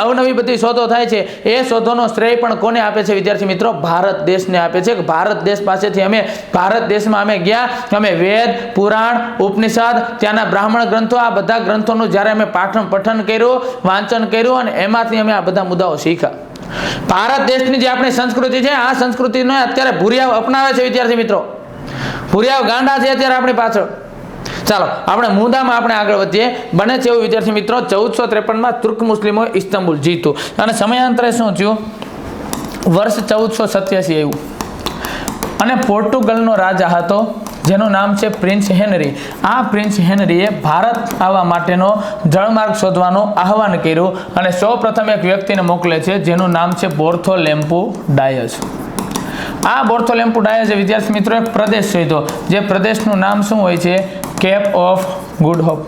અવનવી બધી શોધો થાય છે એ શોધોનો શ્રેય પણ કોને આપે છે વિદ્યાર્થી મિત્રો? ભારત દેશને આપે છે. ભારત દેશ પાસેથી ભારત દેશમાં અમે ગયા, અમે વેદ, પુરાણ, ઉપનિષદ, ત્યાંના બ્રાહ્મણ ગ્રંથો, આ બધા ગ્રંથોનું જ્યારે અમે પઠન કર્યું, વાંચન કર્યું અને એમાંથી અમે આ બધા મુદ્દાઓ શીખ્યા. ભારત દેશની જે આપણી સંસ્કૃતિ છે આ સંસ્કૃતિને અત્યારે ભૂરિયાઓ અપનાવે છે વિદ્યાર્થી મિત્રો. ભૂરિયાઓ ગાંડા છે અત્યારે આપણી પાછળ. ચાલો આપણે મુદ્દામાં આપણે આગળ વધીએ. બને છે એવું વિદ્યાર્થી મિત્રો 1453માં તુર્ક મુસ્લિમોએ ઇસ્તંબુલ જીત્યું અને સમયાંતરે શું થયું? વર્ષ 1487 આવ્યું અને પોર્ટુગલનો રાજા હતો જેનું નામ છે પ્રિન્સ હેનરી. આ પ્રિન્સ હેનરીએ ભારત આવવા માટેનો જળમાર્ગ શોધવાનું આહવાન કર્યું અને સૌપ્રથમ એક વ્યક્તિને મોકલે છે જેનું નામ છે બાર્થોલેમ્યુ ડાયસ. આ બાર્થોલેમ્યુ ડાયસે વિદ્યાર્થી મિત્રો એક પ્રદેશ શોધ્યો, જે પ્રદેશનું નામ શું હોય છે? Cape of Good Hope.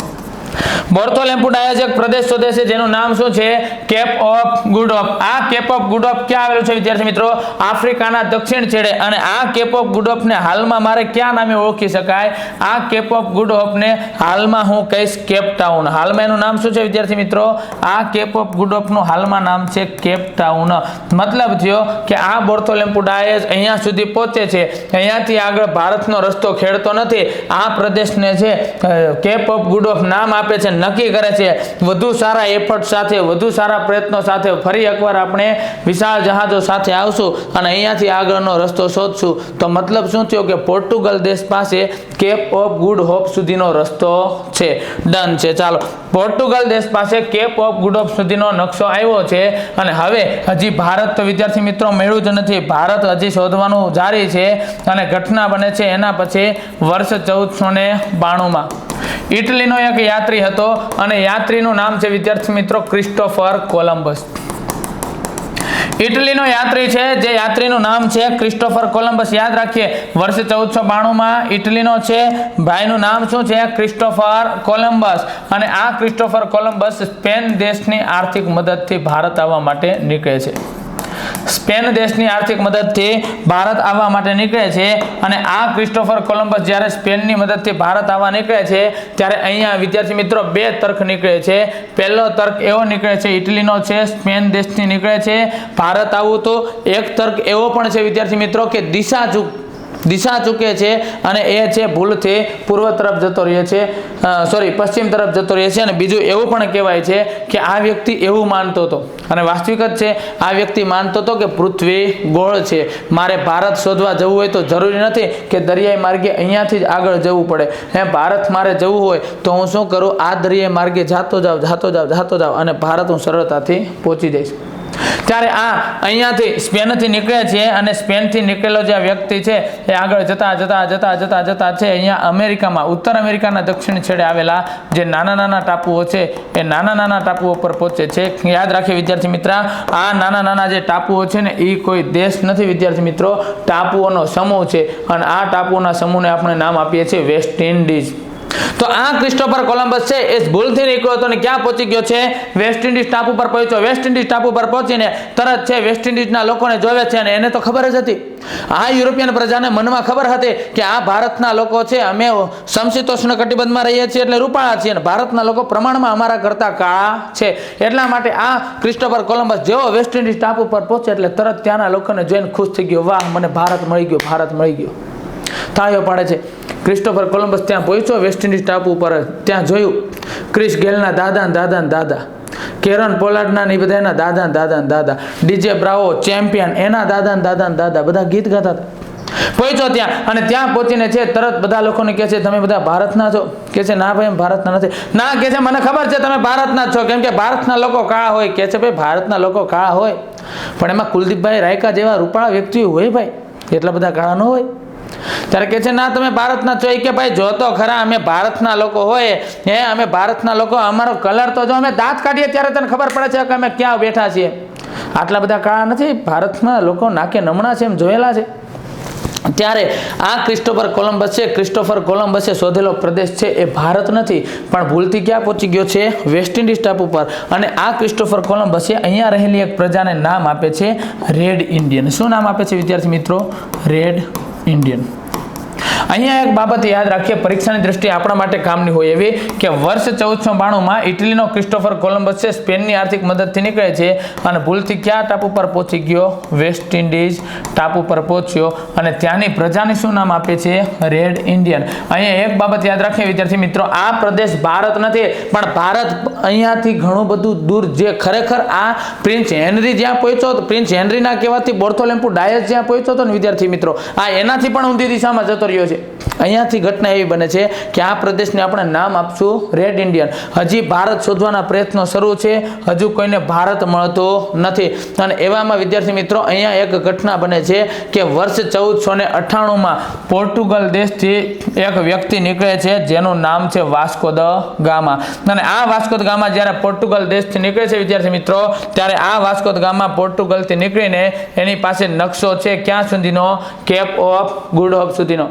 Bartholomew Dias એક પ્રદેશ શોધે છે જેનું નામ શું છે? Cape of Good Hope. આ કેપ ઓફ ગુડ હોપ ક્યાં આવેલું છે વિદ્યાર્થી મિત્રો? આફ્રિકાના દક્ષિણ છેડે. અને આ કેપ ઓફ ગુડ હોપને હાલમાં મારે ક્યાં નામે ઓળખી શકાય? આ કેપ ઓફ ગુડ હોપને હાલમાં હું કહીશ કેપ ટાઉન. હાલમાં એનું નામ શું છે વિદ્યાર્થી મિત્રો? આ કેપ ઓફ ગુડ હોપનું હાલમાં નામ છે કેપ ટાઉન. મતલબ થયો કે આ બાર્થોલેમ્યુ ડાયસ અહીંયા સુધી પહોંચે છે, અહીંયાથી આગળ ભારતનો રસ્તો ખેડતો નથી. આ પ્રદેશને છે કેપ ઓફ ગુડ હોપ નામ આપે છે, નક્કી કરે છે, વધુ સારા એફર્ટ સાથે, વધુ સારા પ્રયત્નો સાથે ફરી એકવાર આપણે વિશાળ જહાજો સાથે આવશું અને અહીંયાથી આગળનો રસ્તો શોધશું. તો મતલબ શું થયો કે પોર્ટુગલ દેશ પાસે કેપ ઓફ ગુડ હોપ સુધીનો રસ્તો છે. ડન છે. ચાલો, પોર્ટુગલ દેશ પાસે કેપ ઓફ ગુડ હોપ સુધીનો નકશો આવ્યો છે અને હવે હજી ભારત તો વિદ્યાર્થી મિત્રો મળ્યું જ નથી. ભારત હજી શોધવાનું જારી છે અને ઘટના બને છે એના પછી વર્ષ 1492માં ઇટલીનો એક યાત્રી હતો અને યાત્રીનું નામ છે વિદ્યાર્થી મિત્રો ક્રિસ્ટોફર કોલંબસ. ઇટલીનો યાત્રી છે, જે યાત્રીનું નામ છે ક્રિસ્ટોફર કોલંબસ. યાદ રાખીએ, વર્ષ 1492માં ઇટલીનો છે, ભાઈનું નામ શું છે? Christopher Columbus. અને આ ક્રિસ્ટોફર કોલંબસ સ્પેન દેશની આર્થિક મદદથી ભારત આવવા માટે નીકળે છે. સ્પેન દેશની આર્થિક મદદથી ભારત આવવા માટે નીકળે છે અને આ ક્રિસ્ટોફર કોલંબસ જ્યારે સ્પેનની મદદથી ભારત આવવા નીકળે છે ત્યારે અહીંયા વિદ્યાર્થી મિત્રો બે તર્ક નીકળે છે. પહેલો તર્ક એવો નીકળે છે, ઇટલીનો છે, સ્પેન દેશથી નીકળે છે ભારત આવવું. તો એક તર્ક એવો પણ છે વિદ્યાર્થી મિત્રો કે દિશા ચૂકે છે અને એ છે ભૂલથી પૂર્વ તરફ જતો રહે છે, પશ્ચિમ તરફ જતો રહે છે. અને બીજું એવું પણ કહેવાય છે કે આ વ્યક્તિ એવું માનતો હતો અને વાસ્તવિક જ છે, આ વ્યક્તિ માનતો હતો કે પૃથ્વી ગોળ છે. મારે ભારત શોધવા જવું હોય તો જરૂરી નથી કે દરિયાઈ માર્ગે અહીંયાથી જ આગળ જવું પડે. ભારત મારે જવું હોય તો હું શું કરું? આ દરિયાઈ માર્ગે જાતો જાવ અને ભારત હું સરળતાથી પહોંચી જઈશ. ત્યારે આ અહીંયાથી સ્પેનથી નીકળે છે અને સ્પેનથી નીકળેલો જે વ્યક્તિ છે એ આગળ જતા છે અહીંયા અમેરિકામાં, ઉત્તર અમેરિકાના દક્ષિણ છેડે આવેલા જે નાના ટાપુઓ છે એ નાના ટાપુઓ પર પહોંચે છે. યાદ રાખીએ વિદ્યાર્થી મિત્ર, આ નાના જે ટાપુઓ છે ને એ કોઈ દેશ નથી વિદ્યાર્થી મિત્રો, ટાપુઓનો સમૂહ છે અને આ ટાપુઓના સમૂહને આપણે નામ આપીએ છીએ વેસ્ટ ઇન્ડિઝ. તો આ ક્રિસ્ટોફર કોલંબસ છે એ ભૂલથી નીકળ્યો હતો ને ક્યાં પહોંચી ગયો છે? વેસ્ટ ઇન્ડિઝ ટાપુ પર પહોંચ્યો. વેસ્ટ ઇન્ડિઝ ટાપુ પર પહોંચીને તરત છે વેસ્ટ ઇન્ડિઝના લોકોને જોવે છે અને એને તો ખબર જ હતી, આ યુરોપિયન પ્રજાને મનમાં ખબર હતી કે આ ભારતના લોકો છે, અમે સમશીતોષ્ણ કટિબંધમાં રહીએ છીએ એટલે રૂપાળા છીએ અને ભારતના લોકો પ્રમાણમાં અમારા કરતા કાળા છે. એટલા માટે આ ક્રિસ્ટોફર કોલંબસ જેવો વેસ્ટ ઇન્ડિઝ ટાપુ પર પહોંચે એટલે તરત ત્યાંના લોકોને જોઈને ખુશ થઈ ગયો, વાહ, મને ભારત મળી ગયો. તાળીઓ પાડે છે. ક્રિસ્ટોફર કોલંબસ ત્યાં પહોંચ્યો વેસ્ટ ઇન્ડિઝ ટાપુ પર. ત્યાં જોયું ક્રિસ ગેલના દાદા, કેરન પોલાર્ડના ને બધાના દાદા, ડીજે બ્રાવો, ચેમ્પિયન એના દાદા બધા ગીત ગાતા હતા. પહોંચ્યો ત્યાં અને ત્યાં પહોંચીને છે તરત બધા લોકોને કહે છે તમે બધા ભારતના છો? કે છે ના ભાઈ, ભારતના નથી. ના, કે છે મને ખબર છે તમે ભારતના છો, કેમ કે ભારતના લોકો કાળા હોય. કે છે ભાઈ ભારતના લોકો કાળા હોય પણ એમાં કુલદીપભાઈ રાયકા જેવા રૂપાળા વ્યક્તિઓ હોય ભાઈ, એટલા બધા કાળા ન હોય. ત્યારે કે છે ના તમે ભારતના છો. કે ભાઈ જો તો ખરા, અમે ભારતના લોકો હોય, અમે ભારતના લોકો, અમારો કલર તો જો અમે દાંત કાઢીએ ત્યારે તને ખબર પડે છે કે અમે ક્યાં બેઠા છીએ. આટલા બધા કાળા નથી, ભારતમાં લોકો નાકે નમણા છે એમ જોયેલા છે. ત્યારે આ ક્રિસ્ટોફર કોલંબસે શોધેલો પ્રદેશ છે એ ભારત નથી પણ ભૂલથી ક્યાં પહોંચી ગયો છે? વેસ્ટ ઇન્ડિઝ ટાપુ પર. અને આ ક્રિસ્ટોફર કોલંબસે અહીંયા રહેલી એક પ્રજાને નામ આપે છે રેડ ઇન્ડિયન. શું નામ આપે છે વિદ્યાર્થી મિત્રો? Red Indian. અહીંયા એક બાબત યાદ રાખીએ, પરીક્ષાની દ્રષ્ટિએ આપણા માટે કામની હોય એવી, કે વર્ષ 1492માં ઇટલીનો ક્રિસ્ટોફર કોલંબસ છે સ્પેનની આર્થિક મદદથી નીકળે છે અને ભૂલથી ક્યાં ટાપુ પર પહોંચી ગયો? વેસ્ટ ઇન્ડિઝ ટાપુ પર પહોંચ્યો અને ત્યાંની પ્રજાને શું નામ આપે છે? Red Indian. અહીંયા એક બાબત યાદ રાખીએ વિદ્યાર્થી મિત્રો, આ પ્રદેશ ભારત નથી પણ ભારત અહીંયાથી ઘણું બધું દૂર, જે ખરેખર આ પ્રિન્સ હેનરી જ્યાં પહોંચ્યો, પ્રિન્સ હેનરીના કહેવાથી બોર્થોલેમ્પુ ડાયસ જ્યાં પહોંચ્યો હતો ને વિદ્યાર્થી મિત્રો, આ એનાથી પણ ઊંધી દિશામાં જતો રહ્યો છે. અહીંયાથી ઘટના એવી બને છે કે આ પ્રદેશને આપણે નામ આપશું રેડ ઇન્ડિયન. હજી ભારત શોધવાના પ્રયત્નો શરૂ છે, હજુ કોઈને ભારત મળતો નથી. અને એવામાં વિદ્યાર્થી મિત્રો અહીંયા એક ઘટના બને છે કે વર્ષ 1498માં પોર્ટુગલ દેશથી એક વ્યક્તિ નીકળે છે જેનું નામ છે વાસ્કો દ ગામા. અને આ વાસ્કો દ ગામા જ્યારે પોર્ટુગલ દેશથી નીકળે છે વિદ્યાર્થી મિત્રો, ત્યારે આ વાસ્કો દ ગામા પોર્ટુગલથી નીકળીને એની પાસે નકશો છે ક્યાં સુધીનો? કેપ ઓફ ગુડ હોપ સુધીનો.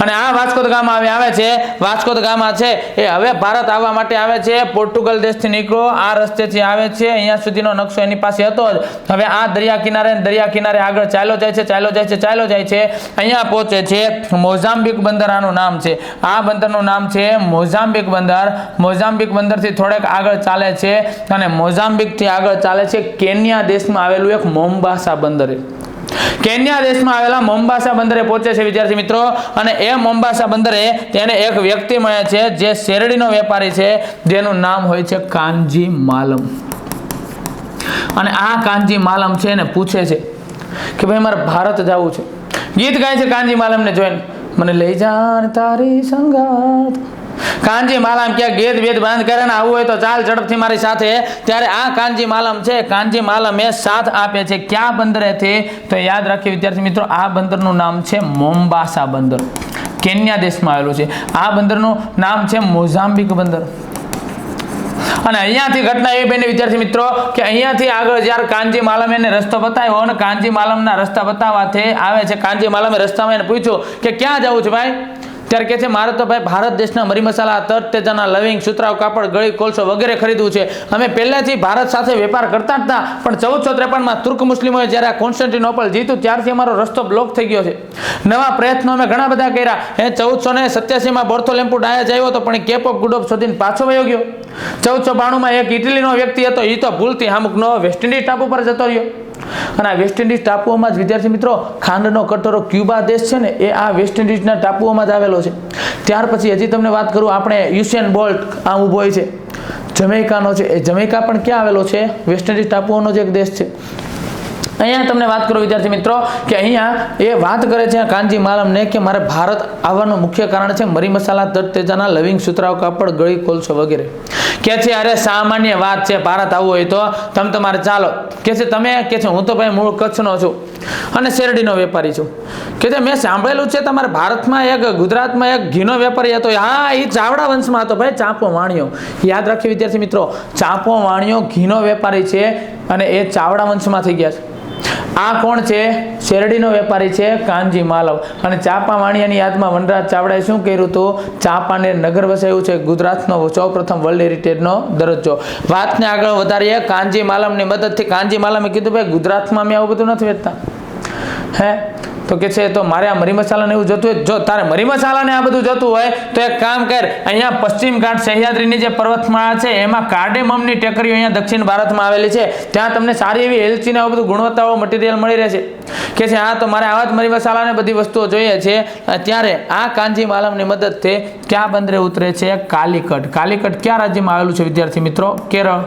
અને આ વાસ્કો દ ગામા આવે છે. વાસ્કો દ ગામા છે એ હવે ભારત આવવા માટે આવે છે. પોર્ટુગલ દેશથી નીકળો આ રસ્તેથી આવે છે, અહીંયા સુધીનો નકશો એની પાસે હતો જ. હવે આ દરિયા કિનારે આગળ ચાલ્યો જાય છે. અહીંયા પહોંચે છે મોઝામ્બિક બંદર. આનું નામ છે, આ બંદરનું નામ છે મોઝામ્બિક બંદર. મોઝામ્બિક બંદરથી થોડેક આગળ ચાલે છે અને મોઝામ્બિકથી આગળ ચાલે છે કેન્યા દેશમાં આવેલું એક મોમ્બાસા બંદર. કેન્યા દેશમાં આવેલા મોમ્બાસા બંદરે પહોંચે છે વિદ્યાર્થી મિત્રો, અને એ મોમ્બાસા બંદરે તેને એક વ્યક્તિ મળે છે જે શેરડીનો વેપારી છે, જેનું નામ હોય છે કાનજી માલમ. અને આ કાનજી માલમ છે ને પૂછે છે કે ભાઈ મારે ભારત જવું છે. ગીત ગાય છે કાનજી માલમને જોઈને, મને લઈ જા તારી સંગાત. કાનજી માલમ ક્યાં ગેદ વેદ બંધ કરે ને આવું હોય તો ચાલ ઝડપથી મારી સાથે. ત્યારે આ કાનજી માલમ છે, કાનજી માલમે સાથ આપે છે. ક્યાં બંદરેથી? તો યાદ રાખીએ વિદ્યાર્થી મિત્રો, આ બંદરનું નામ છે મોમ્બાસા બંદર, કેન્યા દેશમાં આવેલું છે. આ બંદરનું નામ છે મોઝામ્બિક બંદર. અને અહીંયાથી ઘટના એ બની વિદ્યાર્થી મિત્રો કે અહીંયાથી આગળ જ્યારે કાનજી માલમે એને રસ્તો બતાવ્યો, અને કાનજી માલમના રસ્તા બતાવવાથી આવે છે. કાનજી માલમે રસ્તામાં એને પૂછ્યું કે ક્યાં જવું છે ભાઈ? ત્યારે કહે છે મારે તો ભાઈ ભારત દેશના મરી મસાલા, તરતેજાના લવિંગ, સુતરાઉ કાપડ, ગળી, કોલસો વગેરે ખરીદવું છે. અમે પહેલેથી ભારત સાથે વેપાર કરતા જ હતા, પણ 1453માં તુર્ક મુસ્લિમોએ જ્યારે આ કોન્સ્ટન્ટિનોપલ જીત્યું ત્યારથી અમારો રસ્તો બ્લોક થઈ ગયો છે. નવા પ્રયત્નો અમે ઘણા બધા કર્યા. 1487માં બોર્થોલેમ્પુ ડાયસ આવ્યો હતો, પણ કેપ ઓફ ગુડ હોપ શોધીને પાછો વયો ગયો. 1492માં એક ઇટલીનો વ્યક્તિ હતો, એ તો ભૂલથી અમુકનો વેસ્ટ ઇન્ડિઝ ટાપુ પર જતો રહ્યો. અને આ વેસ્ટ ઇન્ડિઝ ટાપુઓમાં જ વિદ્યાર્થી મિત્રો ખાંડનો કટોરો ક્યુબા દેશ છે ને, એ આ વેસ્ટ ઇન્ડિઝના ટાપુઓમાં જ આવેલો છે. ત્યાર પછી હજી તમને વાત કરું, આપણે યુસેન બોલ્ટ આમ ઊભો છે, જમૈકાનો છે. એ જમૈકા પણ ક્યાં આવેલો છે? વેસ્ટ ઇન્ડિઝ ટાપુઓનો જ એક દેશ છે. અહીંયા તમને વાત કરું વિદ્યાર્થી મિત્રો કે અહીંયા એ વાત કરે છે કાનજી માલમને કે મારે ભારત આવવાનું મુખ્ય કારણ છે મરી મસાલા, તરતેજાના લવિંગ, સુતરાઉ કાપડ, ગળી, કોલસો વગેરે. કે છે અરે સામાન્ય વાત છે, ભારત આવવું હોય તો તમે તમારે ચાલો. કે છે તમે? કે છે હું તો ભાઈ મૂળ કચ્છનો છું અને શેરડીનો વેપારી છું. કે છે મેં સાંભળેલું છે તમારે ભારતમાં એક, ગુજરાતમાં એક ઘીનો વેપારી હતો. હા, એ ચાવડા વંશમાં હતો ભાઈ, ચાંપો વાણિયો. યાદ રાખીએ વિદ્યાર્થી મિત્રો, ચાંપો વાણિયો ઘીનો વેપારી છે અને એ ચાવડા વંશમાં થઈ ગયા છે. આ કોણ છે? શેરડીનો વેપારી છે કાનજી માલવ. અને ચાંપા વાણિયાની યાદમાં વનરાજ ચાવડાએ શું કર્યું હતું? ચાંપાનેર નગર વસાયું છે, ગુજરાતનો સૌપ્રથમ વર્લ્ડ હેરિટેજનો દરજ્જો. વાતને આગળ વધારીએ. કાનજી માલમની મદદથી કાનજી માલમે કીધું ભાઈ ગુજરાતમાં અમે આવું બધું નથી વેચતા. હે તો કે છે તો મારે આ મરી મસાલાને એવું જોતું હોય, જો તારે મરી મસાલાને આ બધું જોતું હોય તો એક કામ કર, અહીંયા પશ્ચિમ ઘાટ સહ્યાદ્રીની જે પર્વતમાળા છે એમાં કાર્ડેમમની ટેકરીઓ અહીંયા દક્ષિણ ભારતમાં આવેલી છે. ત્યાં તમને સારી એવી એલચી ને બધું ગુણવત્તાવાળું મટીરિયલ મળી રહેશે. કે છે હા તો મારે આવા જ મરી મસાલાને બધી વસ્તુઓ જોઈએ છે. ત્યારે આ કાનજી માલમની મદદથી ક્યાં બંદરે ઉતરે છે? કાલિકટ. કાલિકટ ક્યાં રાજ્યમાં આવેલું છે વિદ્યાર્થી મિત્રો? કેરળ.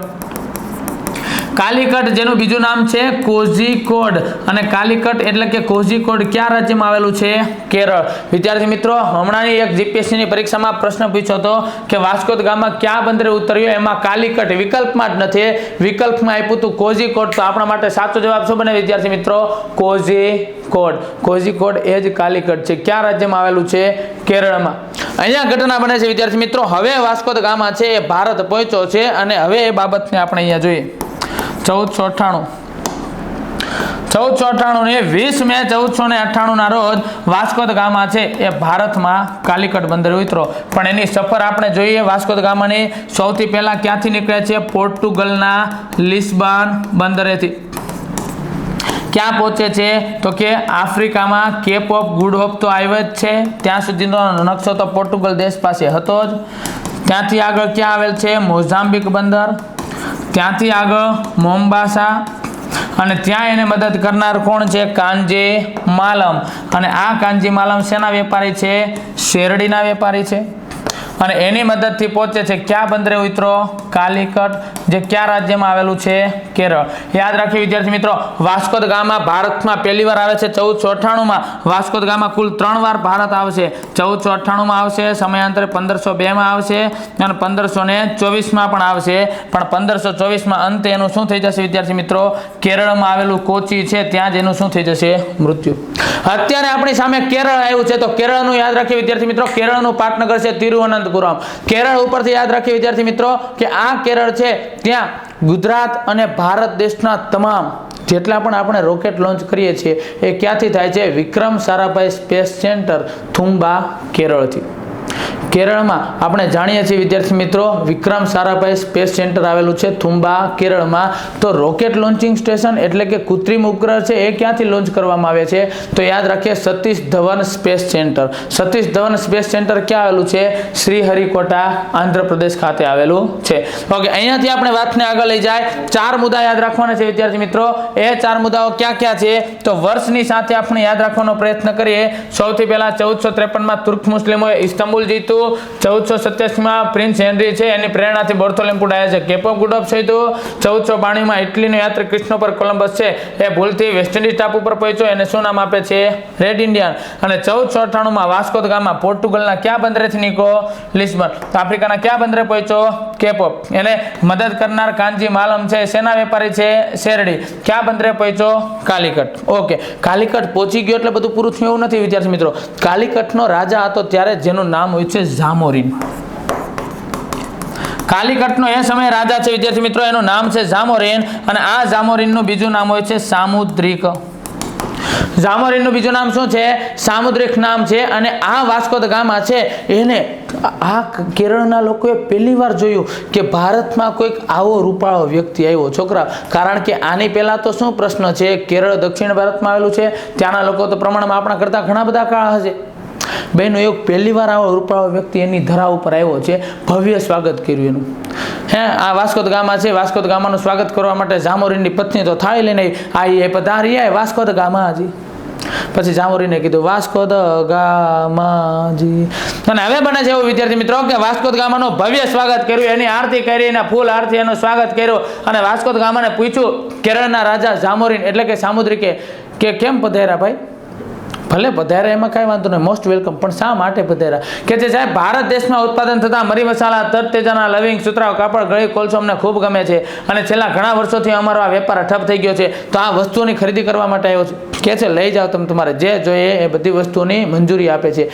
કાલિકટ જેનું બીજું નામ છે કોઝીકોડ. અને કાલિકટ એટલે કે કોઝીકોડ ક્યાં રાજ્યમાં આવેલું છે? કેરળ. વિદ્યાર્થી મિત્રો, હમણાંની એક જીપીએસસીની પરીક્ષામાં પ્રશ્ન પૂછ્યો હતો કે વાસ્કો દ ગામા ક્યાં બંદરે ઉતર્યો? એમાં કાલિકટ વિકલ્પમાં જ નથી, વિકલ્પમાં આપ્યું હતું કોઝીકોડ. તો આપણા માટે સાચો જવાબ શું બને વિદ્યાર્થી મિત્રો? કોઝીકોડ. કોઝીકોડ એ જ કાલિકટ છે. ક્યાં રાજ્યમાં આવેલું છે? કેરળમાં. અહીંયા ઘટના બને છે વિદ્યાર્થી મિત્રો, હવે વાસ્કો દ ગામા છે એ ભારત પહોંચ્યો છે અને હવે એ બાબતને આપણે અહીંયા જોઈએ. 1498 ને 20 મે 1498 ના રોજ વાસ્કો દ ગામા છે એ ભારતમાં કાલિકટ બંદરે ઉતરો. પણ એની સફર આપણે જોઈએ વાસ્કો દ ગામાની. સૌથી પહેલા ક્યાંથી નીકળે છે? પોર્ટુગલના લિસ્બન બંદરેથી. ક્યાં પહોંચે છે? તો કે આફ્રિકામાં કેપ ઓફ ગુડ હોપ તો આવ્યો જ છે, ત્યાં સુધીનો નકશો તો પોર્ટુગલ દેશ પાસે હતો જ. ત્યાંથી આગળ ક્યાં આવેલ છે? મોઝામ્બિક બંદર. ત્યાંથી આગળ મોમ્બાસા. અને ત્યાં એને મદદ કરનાર કોણ છે? કાનજી માલમ. અને આ કાનજી માલમ શેના વેપારી છે? શેરડીના વેપારી છે. અને એની મદદથી પહોંચે છે ક્યાં બંદરે ઉતરો? કાલિકટ, જે ક્યાં રાજ્યમાં આવેલું છે? કેરળ. યાદ રાખીએ વિદ્યાર્થી મિત્રો, વાસ્કો દ ગામા ભારતમાં પહેલી વાર આવે છે 1498માં. વાસ્કો દ ગામા કુલ 3 વાર ભારત આવશે. 1498માં આવશે, સમયાંતરે 1502માં આવશે અને 1524માં પણ આવશે. પણ 1524માં અંતે એનું શું થઈ જશે વિદ્યાર્થી મિત્રો? કેરળમાં આવેલું કોચી છે ત્યાં જ એનું શું થઈ જશે? મૃત્યુ. અત્યારે આપણી સામે કેરળ આવ્યું છે, તો કેરળનું યાદ રાખીએ વિદ્યાર્થી મિત્રો, કેરળનું પાટનગર છે તિરુવનંતપુરમ. કેરળ ઉપરથી યાદ રાખીએ વિદ્યાર્થી મિત્રો કે આ કેરળ છે ત્યાં ગુજરાત અને ભારત દેશના તમામ જેટલા પણ આપણે રોકેટ લોન્ચ કરીએ છીએ એ ક્યાંથી થાય છે? Vikram Sarabhai space centre Thumba કેરળથી. કેરળમાં આપણે જાણીએ છીએ વિદ્યાર્થી મિત્રો, વિક્રમ સારાભાઈ સ્પેસ સેન્ટર આવેલું છે થુંબા કેરળમાં. તો રોકેટ લોન્ચિંગ સ્ટેશન એટલે કે કૃત્રિમ ઉપગ્રહ છે એ ક્યાંથી લોન્ચ કરવામાં આવે છે? તો યાદ રાખીએ Satish Dhawan space centre. Satish Dhawan space centre ક્યાં આવેલું છે? શ્રીહરિકોટા આંધ્રપ્રદેશ ખાતે આવેલું છે. ઓકે, અહીંયાથી આપણે વાતને આગળ લઈ જાય. 4 મુદ્દા યાદ રાખવાના છે વિદ્યાર્થી મિત્રો. એ 4 મુદ્દાઓ ક્યાં ક્યાં છે? તો વર્ષની સાથે આપણે યાદ રાખવાનો પ્રયત્ન કરીએ. સૌથી પહેલા 1453 તુર્ક મુસ્લિમોએ ઇસ્તાંબુલ જીત્યું. 1487 પ્રિન્સ હેનરી છે એની પ્રેરણાથી બર્થોલેમ કુડાયા છે કેપ ઓફ ગુડ હોપ થયું. 1492 ઇટલીનો યાત્રી ક્રિસ્ટોફર કોલંબસ છે એ ભૂલથી વેસ્ટ ઇન્ડિઝ ટાપુ પર પહોંચ્યો, એને શું નામ આપે છે? Red Indian. અને 1498 વાસ્કો દ ગામા પોર્ટુગલના કયા બંદરેથી નીકળ્યો? લિસ્બન. તો આફ્રિકાના કયા બંદરે પહોંચ્યો? Cape of. એને મદદ કરનાર કાનજી માલમ છે સેના વેપારી છે શેરડી, કયા બંદરે પહોંચ્યો? કાલિકટ. ઓકે, કાલિકટ પહોંચી ગયો એટલે બધું પૂરું થયું એવું નથી વિદ્યાર્થી મિત્રો. કાલિકટનો રાજા હતો ત્યારે જેનું નામ હોય છે જામોરીન. કાલિકટનો એ સમયે રાજા છે વિદ્યાર્થી મિત્રો, એનું નામ છે જામોરીન. અને આ જામોરીનનું બીજું નામ હોય છે સામુદ્રિક. જામોરીનનું બીજું નામ શું છે? સામુદ્રિક નામ છે. અને આ વાસ્કો દ ગામા છે એને આ કેરળના લોકોએ પહેલી વાર જોયું કે ભારતમાં કોઈક આવો રૂપાળો વ્યક્તિ આવ્યો. છોકરા, કારણ કે આની પહેલા તો શું પ્રશ્ન છે? કેરળ દક્ષિણ ભારતમાં આવેલું છે, ત્યાંના લોકો તો પ્રમાણમાં આપણા કરતા ઘણા બધા કાળા હશે. બેનો એક પહેલી વાર આવો રૂપાળો વ્યક્તિ એની ધરા ઉપર આવ્યો છે, ભવ્ય સ્વાગત કર્યું એનું. આ વાસ્કો દ ગામા છે. વાસ્કો દ ગામાનું સ્વાગત કરવા માટે જામોરીનની પત્ની તો થાળી લઈને આવી પધારી વાસ્કો દ ગામાજી. પછી જામોરીને કીધું વાસ્કો દ ગામાજી. અને હવે બને છે એવું વિદ્યાર્થી મિત્રો કે વાસ્કો દ ગામાનું ભવ્ય સ્વાગત કર્યું, એની આરતી કરી, એના ફૂલ આરતી એનું સ્વાગત કર્યું. અને વાસ્કો દ ગામાને પૂછ્યું કેરળના રાજા જામોરીન એટલે કે સામુદ્રિકે કે કેમ પધાર્યા ભાઈ? ભલે પધાર્યા એમાં કાંઈ વાંધો નહીં, મોસ્ટ વેલકમ, પણ શા માટે પધાર્યા? કે જે સાહેબ ભારત દેશમાં ઉત્પાદન થતા મરી મસાલા, તરતેજાના લવિંગ, સુતરાઉ કાપડ, ગળી, કોલસો અમને ખૂબ ગમે છે અને છેલ્લા ઘણા વર્ષોથી અમારો આ વેપાર ઠપ થઈ ગયો છે, તો આ વસ્તુઓની ખરીદી કરવા માટે આવ્યો છું. કે છે લઈ જાઓ તમે, તમારે જે જોઈએ એ બધી વસ્તુઓની મંજૂરી આપે છે.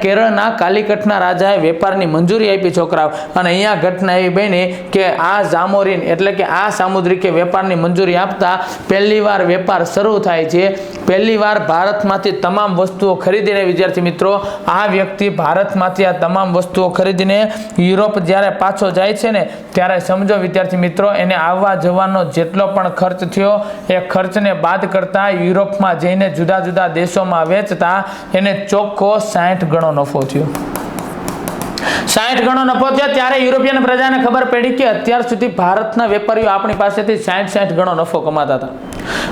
કેરળના કાલિકટના રાજાએ વેપારની મંજૂરી આપી છોકરાઓ. અને અહીંયા ઘટના એવી બની કે આ જામોરીન એટલે કે આ સામુદ્રિકે વેપારની મંજૂરી આપતા પહેલી વાર વેપાર શરૂ થાય છે. પહેલી વાર ભારતમાંથી તમામ વસ્તુઓ ખરીદીને વિદ્યાર્થી મિત્રો આ વ્યક્તિ ભારતમાંથી આ તમામ વસ્તુઓ ખરીદીને યુરોપ જ્યારે પાછો જાય છે ને ત્યારે સમજો વિદ્યાર્થી મિત્રો એને આવવા જવાનો જેટલો પણ ખર્ચ થયો એ ખર્ચને બાદ કરતા યુરોપમાં જઈને જુદા જુદા દેશોમાં વેચતા એને ચોખ્ખો 60 ગણો નફો થયો. 60 ગણો નફો થયો. ત્યારે યુરોપિયન પ્રજાને ખબર પડી કે અત્યાર સુધી ભારતના વેપારીઓ આપણી પાસેથી 60 ગણો નફો કમાતા હતા.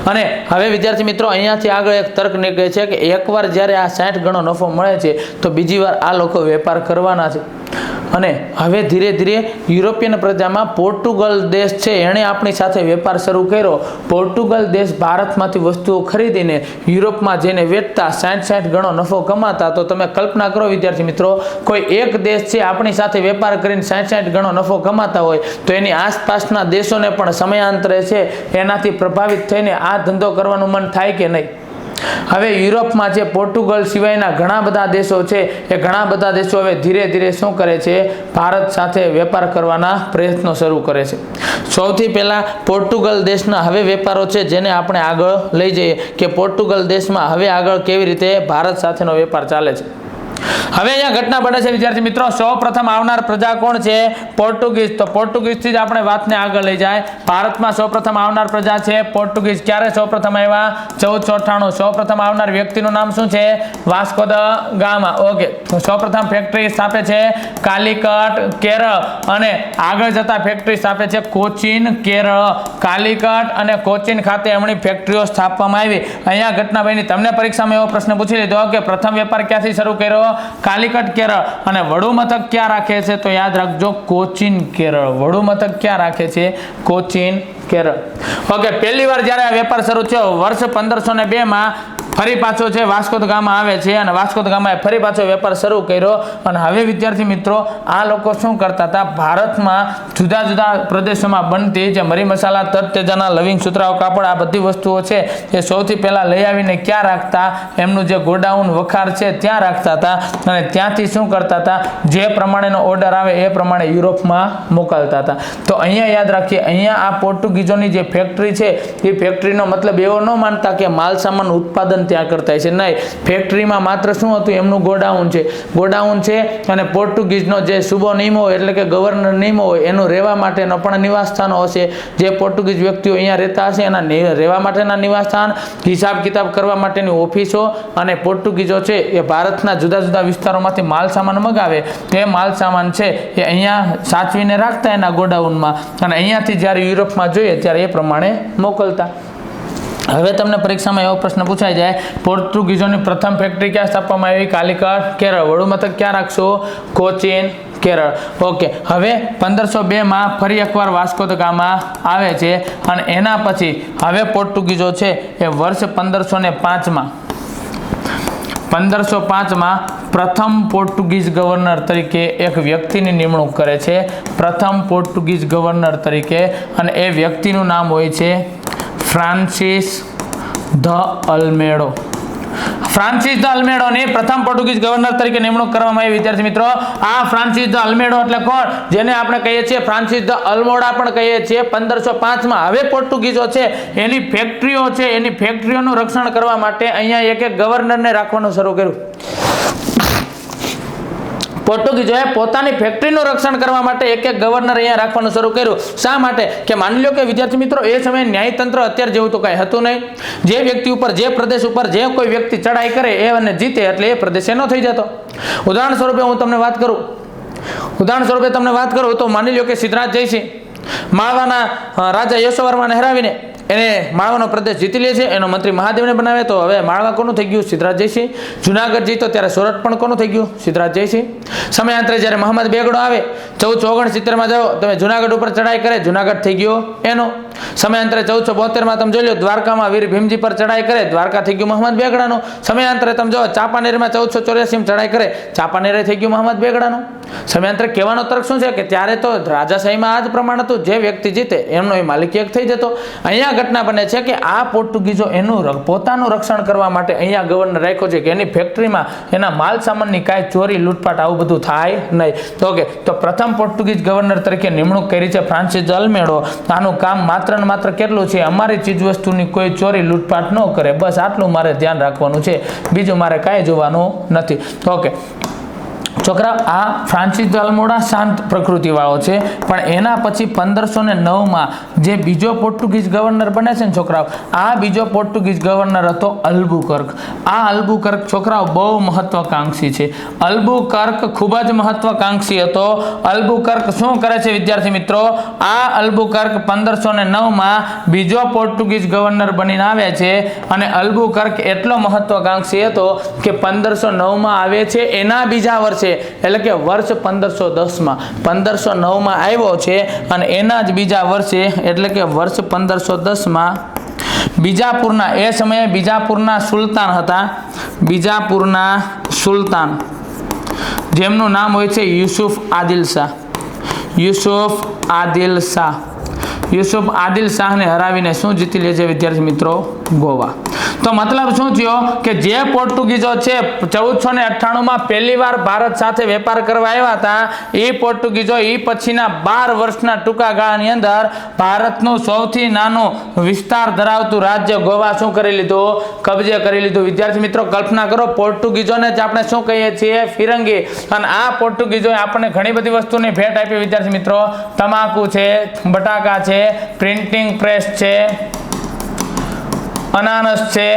અને હવે વિદ્યાર્થી મિત્રો અહીંયાથી આગળ એક તર્ક નીકળે છે કે એકવાર જ્યારે આ 60 ગણો નફો મળે છે તો બીજી વાર આ લોકો વેપાર કરવાના છે. અને હવે ધીરે ધીરે યુરોપિયન પ્રજામાં પોર્ટુગલ દેશ છે એણે આપણી સાથે વેપાર શરૂ કર્યો. પોર્ટુગલ દેશ ભારતમાંથી વસ્તુઓ ખરીદીને યુરોપમાં જઈને વેચતા 60 ગણો નફો કમાતા. તો તમે કલ્પના કરો વિદ્યાર્થી મિત્રો, કોઈ એક દેશ છે આપણી સાથે વેપાર કરીને 60 ગણો નફો કમાતા હોય તો એની આસપાસના દેશોને પણ સમયાંતરે છે એનાથી પ્રભાવિત થઈને આ ધંધો કરવાનું મન થાય કે નહીં? હવે યુરોપમાં જે પોર્ટુગલ સિવાયના ઘણા બધા દેશો છે એ ઘણા બધા દેશો હવે ધીરે ધીરે શું કરે છે? ભારત સાથે વેપાર કરવાના પ્રયત્નો શરૂ કરે છે. સૌથી પહેલા પોર્ટુગલ દેશના હવે વેપારો છે જેને આપણે આગળ લઈ જઈએ કે પોર્ટુગલ દેશમાં હવે આગળ કેવી રીતે ભારત સાથેનો વેપાર ચાલે છે. હવે અહીંયા ઘટના બને છે વિદ્યાર્થી મિત્રો. સૌ પ્રથમ આવનાર પ્રજા કોણ છે? પોર્ટુગીઝ. તો પોર્ટુગીઝ થી જ આપણે વાતને આગળ લઈ જાય. ભારતમાં સૌ પ્રથમ આવનાર પ્રજા છે પોર્ટુગીઝ. ક્યારે સૌ પ્રથમ આવ્યા? 1498. સૌ પ્રથમ આવનાર વ્યક્તિનું નામ શું છે? Vasco da gamma. ઓકે, તો સૌ પ્રથમ ફેક્ટરી સ્થાપે છે કાલિકટ કેરળ અને આગળ જતા ફેક્ટરી સ્થાપે છે કોચીન કેરળ. કાલિકટ અને કોચીન ખાતે એમની ફેક્ટરીઓ સ્થાપવામાં આવી. અહીંયા ઘટના બની. તમને પરીક્ષામાં એવો પ્રશ્ન પૂછી લીધો કે પ્રથમ વેપાર ક્યાંથી શરૂ કર્યો? કાલિકટ કેરળ. અને વડુ મથક ક્યાં રાખે છે? તો યાદ રાખજો કોચીન કેરળ. વડુ મથક ક્યાં રાખે છે? કોચીન કેરળ. ઓકે, પહેલી વાર જ્યારે આ વેપાર શરૂ થયો વર્ષ 1502 માં ફરી પાછો છે વાસ્કો દ ગામા આવે છે અને વાસ્કો દ ગામાએ ફરી પાછો વેપાર શરૂ કર્યો. અને હવે વિદ્યાર્થી મિત્રો આ લોકો શું કરતા હતા? ભારતમાં જુદા જુદા પ્રદેશોમાં બનતી જે મરી મસાલા, તરતેજાના લવિંગ, સુતરાઉ કાપડ આ બધી વસ્તુઓ છે એ સૌથી પહેલા લઈ આવીને ક્યાં રાખતા? એમનું જે ગોડાઉન વખાર છે ત્યાં રાખતા હતા અને ત્યાંથી શું કરતા હતા? જે પ્રમાણેનો ઓર્ડર આવે એ પ્રમાણે યુરોપમાં મોકલતા હતા. તો અહીંયા યાદ રાખીએ, અહીંયા આ પોર્ટુગીઝોની જે ફેક્ટરી છે એ ફેક્ટરીનો મતલબ એવો ન માનતા કે માલ સામાન ઉત્પાદન ત્યાં કરતા છે નહીં, ફેક્ટરીમાં માત્ર શું હતું, એમનું ગોડાઉન છે અને પોર્ટુગીઝનો જે સુબો નિયમો હોય એટલે કે ગવર્નર નિયમો હોય એનું રહેવા માટેનો પણ નિવાસસ્થાનો હશે. જે પોર્ટુગીઝ વ્યક્તિઓ અહીંયા રહેતા હશે એના રહેવા માટેના નિવાસસ્થાન, હિસાબ કિતાબ કરવા માટેની ઓફિસો, અને પોર્ટુગીઝો છે એ ભારતના જુદા જુદા વિસ્તારોમાંથી માલ સામાન મગાવે, એ માલ સામાન છે એ અહીંયા સાચવીને રાખતા એના ગોડાઉનમાં, અને અહીંયાથી જ્યારે યુરોપમાં જોઈએ ત્યારે એ પ્રમાણે મોકલતા. હવે તમને પરીક્ષામાં એવો પ્રશ્ન પૂછાઈ જાય, પોર્ટુગીઝોની પ્રથમ ફેક્ટરી ક્યાં સ્થાપવામાં આવી? કાલિકટ, કેરળ. વડું મથક ક્યાં રાખશો? કોચીન, કેરળ. ઓકે. હવે 1502 ફરી એકવાર વાસ્કો દ ગામા આવે છે, અને એના પછી હવે પોર્ટુગીઝો છે એ વર્ષ 1505 પ્રથમ પોર્ટુગીઝ ગવર્નર તરીકે એક વ્યક્તિની નિમણૂક કરે છે, પ્રથમ પોર્ટુગીઝ ગવર્નર તરીકે, અને એ વ્યક્તિનું નામ હોય છે ફ્રાન્સિસ ધ અલ્મેડો. ફ્રાન્સિસ ધ અલ્મેડોની પ્રથમ પોર્ટુગીઝ ગવર્નર તરીકે નિમણૂક કરવામાં આવી. વિદ્યાર્થી મિત્રો, આ ફ્રાન્સિસ ધ અલ્મેડો એટલે કોણ? જેને આપણે કહીએ છીએ ફ્રાન્સિસ ધ અલ્મોડા પણ કહીએ છીએ. 1505 હવે પોર્ટુગીઝો છે એની ફેક્ટરીઓ છે, એની ફેક્ટરીઓનું રક્ષણ કરવા માટે અહીંયા એક ગવર્નરને રાખવાનું શરૂ કર્યું. પોર્ટુગીઝોએ પોતાની ફેક્ટરીનું રક્ષણ કરવા માટે એક ગવર્નર અહીંયા રાખવાનું શરૂ કર્યું. શા માટે? કે માની લો કે વિદ્યાર્થી મિત્રો એ સમયે ન્યાયતંત્ર અત્યારે જેવું તો કાંઈ હતું નહીં. જે વ્યક્તિ ઉપર, જે પ્રદેશ ઉપર જે કોઈ વ્યક્તિ ચડાઈ કરે એ અને જીતે એટલે એ પ્રદેશ એનો થઈ જતો. ઉદાહરણ સ્વરૂપે હું તમને વાત કરું તો માની લો કે સિદ્ધરાજ જયસિંહ માળવાના રાજા યશોવર્માને હરાવીને એને માળવાનો પ્રદેશ જીતી લે છે, એનો મંત્રી મહાદેવને બનાવે. તો હવે માળવા કોનું થઈ ગયું? સિદ્ધરાજ જયસિંહ. જુનાગઢ જીતો ત્યારે સોરઠ પણ કોનું થઈ ગયું? સિદ્ધરાજ જયસિંહ. સમયાંતરે જ્યારે મહંમદ બેગડો આવે 1469 જાઓ તમે, જુનાગઢ ઉપર ચડાઈ કરે, જુનાગઢ થઈ ગયો એનો. સમયાંતરે 1472 તમે જોઈ લો, દ્વારકામાં વીર ભીમજી પર ચડાઈ કરે, દ્વારકા થઈ ગયું મહંમદ બેગડાનું. સમયાંતરે તમે જો ચાંપાનેરમાં 1484 ચડાઈ કરે, ચાંપાનેર થઈ ગયું મહંમદ બેગડાનું. સમયાંતરે કહેવાનો તર્ક શું છે કે ત્યારે તો રાજાશાહીમાં આ જ પ્રમાણ હતું, જે વ્યક્તિ જીતે એમનો એ માલિકી એક થઈ જતો. અહીંયા ઘટના બને છે કે આ પોર્ટુગીઝો એનું પોતાનું રક્ષણ કરવા માટે અહીંયા ગવર્નર રાખ્યો છે કે એની ફેક્ટરીમાં એના માલ સામાનની કાંઈ ચોરી લૂંટપાટ આવું બધું થાય નહીં. તો ઓકે, તો પ્રથમ પોર્ટુગીઝ ગવર્નર તરીકે નિમણૂક કરી છે ફ્રાન્સિસ દ અલ્મેડો. આનું કામ માત્ર ને માત્ર કેટલું છે? અમારી ચીજવસ્તુની કોઈ ચોરી લૂંટપાટ ન કરે, બસ આટલું મારે ધ્યાન રાખવાનું છે, બીજું મારે કાંઈ જોવાનું નથી. ઓકે છોકરા, આ ફ્રાન્સિસ દ અલ્મોડા શાંત પ્રકૃતિ વાળો છે, પણ એના પછી 1509 જે બીજો પોર્ટુગીઝ ગવર્નર બને છે ને છોકરાઓ, આ બીજો પોર્ટુગીઝ ગવર્નર હતો અલ્બુકર્ક. આ અલ્બુકર્ક છોકરાઓ બહુ મહત્વાકાંક્ષી છે. અલ્બુકર્ક ખૂબ જ મહત્વાકાંક્ષી હતો. અલ્બુકર્ક શું કરે છે વિદ્યાર્થી મિત્રો? આ અલ્બુકર્ક 1509 બીજો પોર્ટુગીઝ ગવર્નર બનીને આવે છે, અને અલ્બુકર્ક એટલો મહત્વાકાંક્ષી હતો કે 1509 આવે છે એના બીજા વર્ષે, એટલે કે વર્ષ 1509 આવ્યો છે, અને એના જ બીજા વર્ષે એટલે કે વર્ષ 1510 બીજાપુરના, એ સમયે બીજાપુરના સુલતાન હતા, બીજાપુરના સુલતાન જેમનું નામ હોય છે યુસુફ આદિલ શાહ. યુસુફ આદિલ શાહને હરાવીને શું જીતી લે છે વિદ્યાર્થી મિત્રો? ગોવા. તો મતલબ શું થયો કે જે પોર્ટુગીઝો છે 1498 પહેલી વાર ભારત સાથે વેપાર કરવા આવ્યા હતા, એ પોર્ટુગીઝો એ પછીના 12 વર્ષના ટૂંકા ગાળાની અંદર ભારતનું સૌથી નાનું વિસ્તાર ધરાવતું રાજ્ય ગોવા શું કરી લીધું? કબજે કરી લીધું. વિદ્યાર્થી મિત્રો કલ્પના કરો, પોર્ટુગીઝોને જ આપણે શું કહીએ છીએ? ફિરંગી. અને આ પોર્ટુગીઝોએ આપણને ઘણી બધી વસ્તુની ભેટ આપી વિદ્યાર્થી મિત્રો. તમાકુ છે, બટાકા છે, પ્રિન્ટિંગ પ્રેસ છે, અનાનસ છે,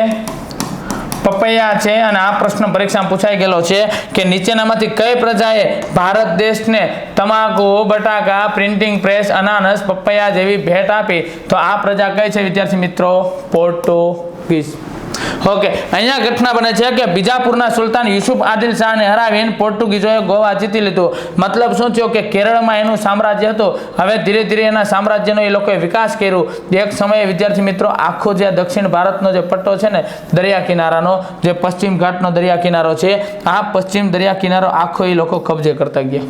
પપૈયા છે. અને આ પ્રશ્ન પરીક્ષામાં પૂછાઈ ગયેલો છે કે નીચેનામાંથી કઈ પ્રજાએ ભારત દેશને તમાકુ, બટાકા, પ્રિન્ટિંગ પ્રેસ, અનાનસ, પપૈયા જેવી ભેટ આપી? તો આ પ્રજા કઈ છે વિદ્યાર્થી મિત્રો? પોર્ટુગીઝ. ઓકે, અહીંયા ઘટના બને છે કે બીજાપુરના સુલતાન યુસુફ આદિલ શાહને હરાવીને પોર્ટુગીઝોએ ગોવા જીતી લીધું. મતલબ શું થયો કે કેરળમાં એનું સામ્રાજ્ય હતું, હવે ધીરે ધીરે એના સામ્રાજ્યનો એ લોકોએ વિકાસ કર્યો. એક સમયે વિદ્યાર્થી મિત્રો આખો જે દક્ષિણ ભારતનો જે પટ્ટો છે ને દરિયા કિનારાનો, જે પશ્ચિમ ઘાટનો દરિયા કિનારો છે, આ પશ્ચિમ દરિયા કિનારો આખો એ લોકો કબજે કરતા ગયા.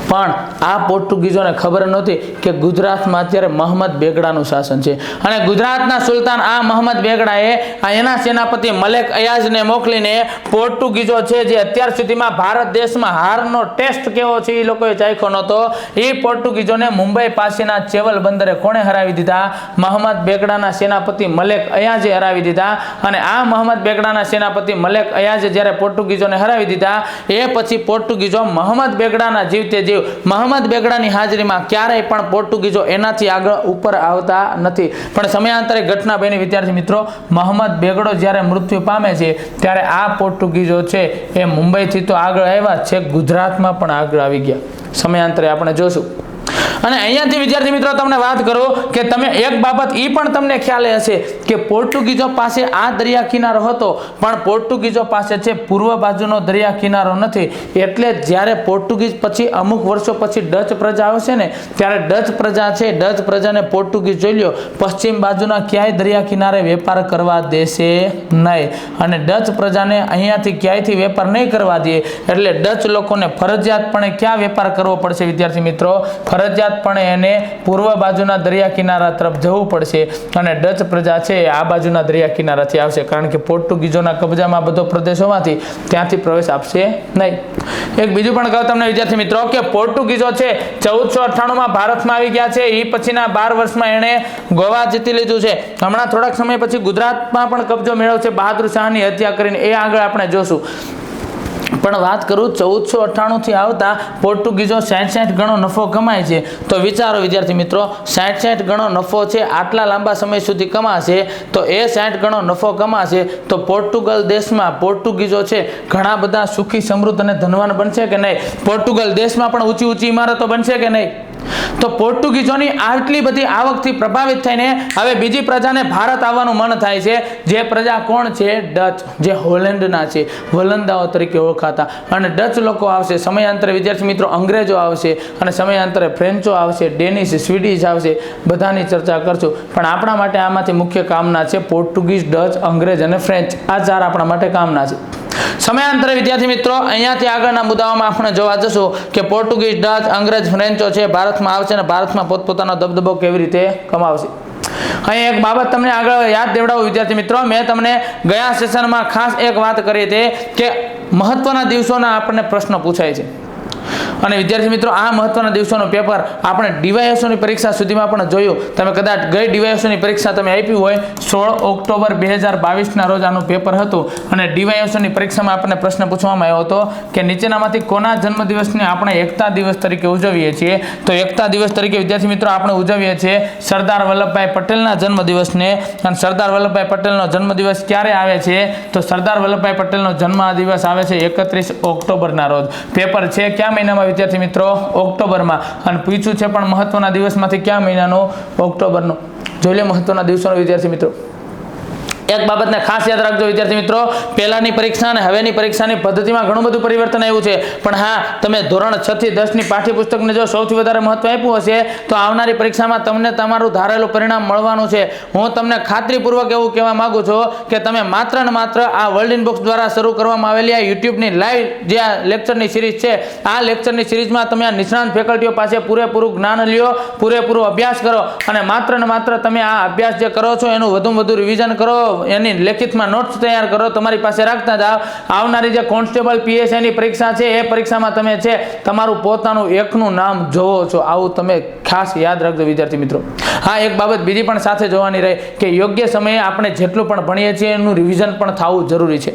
પણ આ પોર્ટુગીઝોને ખબર નહોતી કે ગુજરાતમાં અત્યારે મહંમદ બેગડાનું શાસન છે અને ગુજરાતના સુલતાન આ મહંમદ બેગડાએ એના સેનાપતિ મલેક અયાઝને મોકલીને પોર્ટુગીઝો છે જે અત્યાર સુધીમાં ભારત દેશમાં હારનો ટેસ્ટ કેવો છે એ લોકોએ ચાખ્યો નહોતો, એ પોર્ટુગીઝોને મુંબઈ પાસેના ચેવલ બંદરે કોણે હરાવી દીધા? મહંમદ બેગડાના સેનાપતિ મલેક અયાઝે હરાવી દીધા. અને આ મહંમદ બેગડાના સેનાપતિ મલેક અયાઝે જ્યારે પોર્ટુગીઝોને હરાવી દીધા એ પછી પોર્ટુગીઝો મહંમદ બેગડાના જીવતે જીવ મહંમદ બેગડાની હાજરીમાં ક્યારેય પણ પોર્ટુગીઝો એનાથી આગળ ઉપર આવતા નથી. પણ સમયાંતરે ઘટના બની વિદ્યાર્થી મિત્રો, મહંમદ બેગડો જ્યારે મૃત્યુ પામે છે ત્યારે આ પોર્ટુગીઝો છે એ મુંબઈથી તો આગળ આવ્યા છે, ગુજરાતમાં પણ આગળ આવી ગયા. સમયાંતરે આપણે જોશું. અને અહીંયાથી વિદ્યાર્થી મિત્રો તમને વાત કરું કે તમે એક બાબત એ પણ તમને ખ્યાલ હશે કે પોર્ટુગીઝો પાસે આ દરિયા કિનારો હતો પણ પોર્ટુગીઝો પાસે છે પૂર્વ બાજુનો દરિયા કિનારો નથી. એટલે જ્યારે પોર્ટુગીઝ પછી અમુક વર્ષો પછી ડચ પ્રજા આવશે ને ત્યારે ડચ પ્રજા છે, ડચ પ્રજાને પોર્ટુગીઝ જોઈ લ્યો પશ્ચિમ બાજુના ક્યાંય દરિયા કિનારે વેપાર કરવા દેશે નહીં. અને ડચ પ્રજાને અહીંયાથી ક્યાંયથી વેપાર નહીં કરવા દે એટલે ડચ લોકોને ફરજિયાતપણે ક્યાં વેપાર કરવો પડશે વિદ્યાર્થી મિત્રો? ફરજિયાત પણ એને પૂર્વ બાજુના દરિયા કિનારા તરફ જવું પડશે અને ડચ પ્રજા છે આ બાજુના દરિયા કિનારાથી આવશે, કારણ કે પોર્ટુગીઝોના કબજામાં બધો પ્રદેશ હોવાથી ત્યાંથી પ્રવેશ આપશે નહીં. એક બીજું પણ કહું તમને વિદ્યાર્થી મિત્રો કે પોર્ટુગીઝો છે 1498માં ભારતમાં આવી ગયા છે. એ પછીના 12 વર્ષમાં એણે ગોવા જીતી લીધું છે. હમણાં થોડાક સમય પછી ગુજરાતમાં પણ કબજો મેળવશે બહાદુર શાહની હત્યા કરીને, એ આગળ આપણે જોશું. પણ વાત કરું 1498 થી આવતા પોર્ટુગીઝો 60 ગણો નફો કમાય છે. તો વિચારો વિદ્યાર્થી મિત્રો, 60 ગણો નફો છે આટલા લાંબા સમય સુધી કમાશે તો એ 60 ગણો નફો કમાશે તો પોર્ટુગલ દેશમાં પોર્ટુગીઝો છે ઘણા બધા સુખી સમૃદ્ધ અને ધનવાન બનશે કે નહીં? પોર્ટુગલ દેશમાં પણ ઊંચી ઊંચી ઇમારતો બનશે કે નહીં? તો પોર્ટુગીઝોની આટલી બધી આવકથી પ્રભાવિત થઈને હવે બીજી પ્રજાને ભારત આવવાનું મન થાય છે. જે પ્રજા કોણ છે? ડચ, જે હોલેન્ડના છે, વલંદાઓ તરીકે ઓળખાતા. અને ડચ લોકો આવશે, સમયાંતરે વિદ્યાર્થી મિત્રો અંગ્રેજો આવશે અને સમયાંતરે ફ્રેન્ચો આવશે, ડેનિશ, સ્વીડિશ આવશે. બધાની ચર્ચા કરશું. પણ આપણા માટે આમાંથી મુખ્ય કામના છે પોર્ટુગીઝ, ડચ, અંગ્રેજ અને ફ્રેન્ચ. આ 4 આપણા માટે કામના છે. સમયાંતરે વિદ્યાર્થી મિત્રો અહીંયાથી આગળના મુદ્દાઓમાં આપણે જોવા જશું કે પોર્ટુગીઝ, ડચ, અંગ્રેજ, ફ્રેન્ચો છે ભારતમાં આવશે અને ભારતમાં પોતપોતાનો દબદબો કેવી રીતે કમાવશે. અહીં એક બાબત તમને આગળ યાદ દેવડાવું વિદ્યાર્થી મિત્રો, મેં તમને ગયા સેશનમાં ખાસ એક વાત કરી હતી કે મહત્વના દિવસોના આપણને પ્રશ્ન પૂછાય છે. અને વિદ્યાર્થી મિત્રો આ મહત્વના દિવસોનું પેપર આપણે ડીવાયએસઓની પરીક્ષા સુધીમાં પણ જોયું. તમે કદાચ ગઈ ડીવાયએસઓની પરીક્ષા તમે આપી હોય 16 ઓક્ટોબર 2022ના રોજ આનું પેપર હતું અને ડીવાયએસઓની પરીક્ષામાં આપણને પ્રશ્ન પૂછવામાં આવ્યો હતો કે નીચેનામાંથી કોના જન્મદિવસને આપણે એકતા દિવસ તરીકે ઉજવીએ છીએ? તો એકતા દિવસ તરીકે વિદ્યાર્થી મિત્રો આપણે ઉજવીએ છીએ સરદાર વલ્લભભાઈ પટેલના જન્મદિવસને. અને સરદાર વલ્લભભાઈ પટેલનો જન્મદિવસ ક્યારે આવે છે? તો સરદાર વલ્લભભાઈ પટેલનો જન્મદિવસ આવે છે 31 ઓક્ટોબરના રોજ. પેપર છે કયા મહિનામાં વિદ્યાર્થી મિત્રો? ઓક્ટોબરમાં. અને પૂછ્યું છે પણ મહત્વના દિવસમાંથી કયા મહિનાનો? ઓક્ટોબરનો. જોઈ લે મહત્વના દિવસોનો વિદ્યાર્થી મિત્રો. એક બાબતને ખાસ યાદ રાખજો વિદ્યાર્થી મિત્રો, પહેલાની પરીક્ષા અને હવેની પરીક્ષાની પદ્ધતિમાં ઘણું બધું પરિવર્તન આવ્યું છે. પણ હા, તમે ધોરણ 6 થી 10ની પાઠ્યપુસ્તકને જો સૌથી વધારે મહત્વ આપ્યું હશે તો આવનારી પરીક્ષામાં તમને તમારું ધારેલું પરિણામ મળવાનું છે. હું તમને ખાતરીપૂર્વક એવું કહેવા માંગુ છું કે તમે માત્ર ને માત્ર આ વર્લ્ડ ઇનબોક્સ દ્વારા શરૂ કરવામાં આવેલી આ યુટ્યુબની લાઈવ જે આ લેક્ચરની સિરીઝ છે, આ લેક્ચરની સિરીઝમાં તમે આ નિષ્ણાંત ફેકલ્ટીઓ પાસે પૂરેપૂરું જ્ઞાન લ્યો, પૂરેપૂરો અભ્યાસ કરો અને માત્ર ને માત્ર તમે આ અભ્યાસ જે કરો છો એનું વધુમાં વધુ રિવિઝન કરો, એની લેખિતમાં નોટ્સ તૈયાર કરો, તમારી પાસે રાખતા જાઓ. આવનારી જે કોન્સ્ટેબલ પીએસઆઈની પરીક્ષા છે એ પરીક્ષામાં તમે છે તમારું પોતાનું એકનું નામ જોવો છો. આવું તમે ખાસ યાદ રાખજો વિદ્યાર્થી મિત્રો. હા, એક બાબત બીજી પણ સાથે જોવાની રહી કે યોગ્ય સમયે આપણે જેટલું પણ ભણીએ છીએ એનું રિવિઝન પણ થવું જરૂરી છે.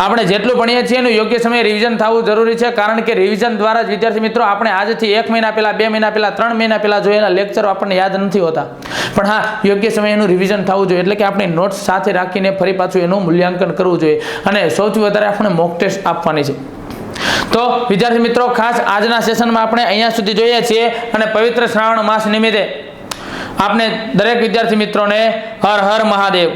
આપણે જેટલું ભણીએ છીએ એનું યોગ્ય સમયે રિવિઝન થવું જરૂરી છે, કારણ કે રિવિઝન દ્વારા જ વિદ્યાર્થી મિત્રો આપણે આજથી 1 મહિના પહેલા, 2 મહિના પહેલા, 3 મહિના પહેલા જોયેલા લેક્ચરો આપણને યાદ નથી હોતા. પણ હા, યોગ્ય સમયે એનું રિવિઝન થવું જોઈએ. એટલે કે આપણે નોટ્સ સાથે રાખીને ફરી પાછું એનું મૂલ્યાંકન કરવું જોઈએ અને સૌથી વધારે આપણે મોક ટેસ્ટ આપવાની છે. તો વિદ્યાર્થી મિત્રો ખાસ આજના સેશનમાં આપણે અહીંયા સુધી જોઈએ છીએ અને પવિત્ર શ્રાવણ માસ નિમિત્તે આપણે દરેક વિદ્યાર્થી મિત્રોને હર હર મહાદેવ.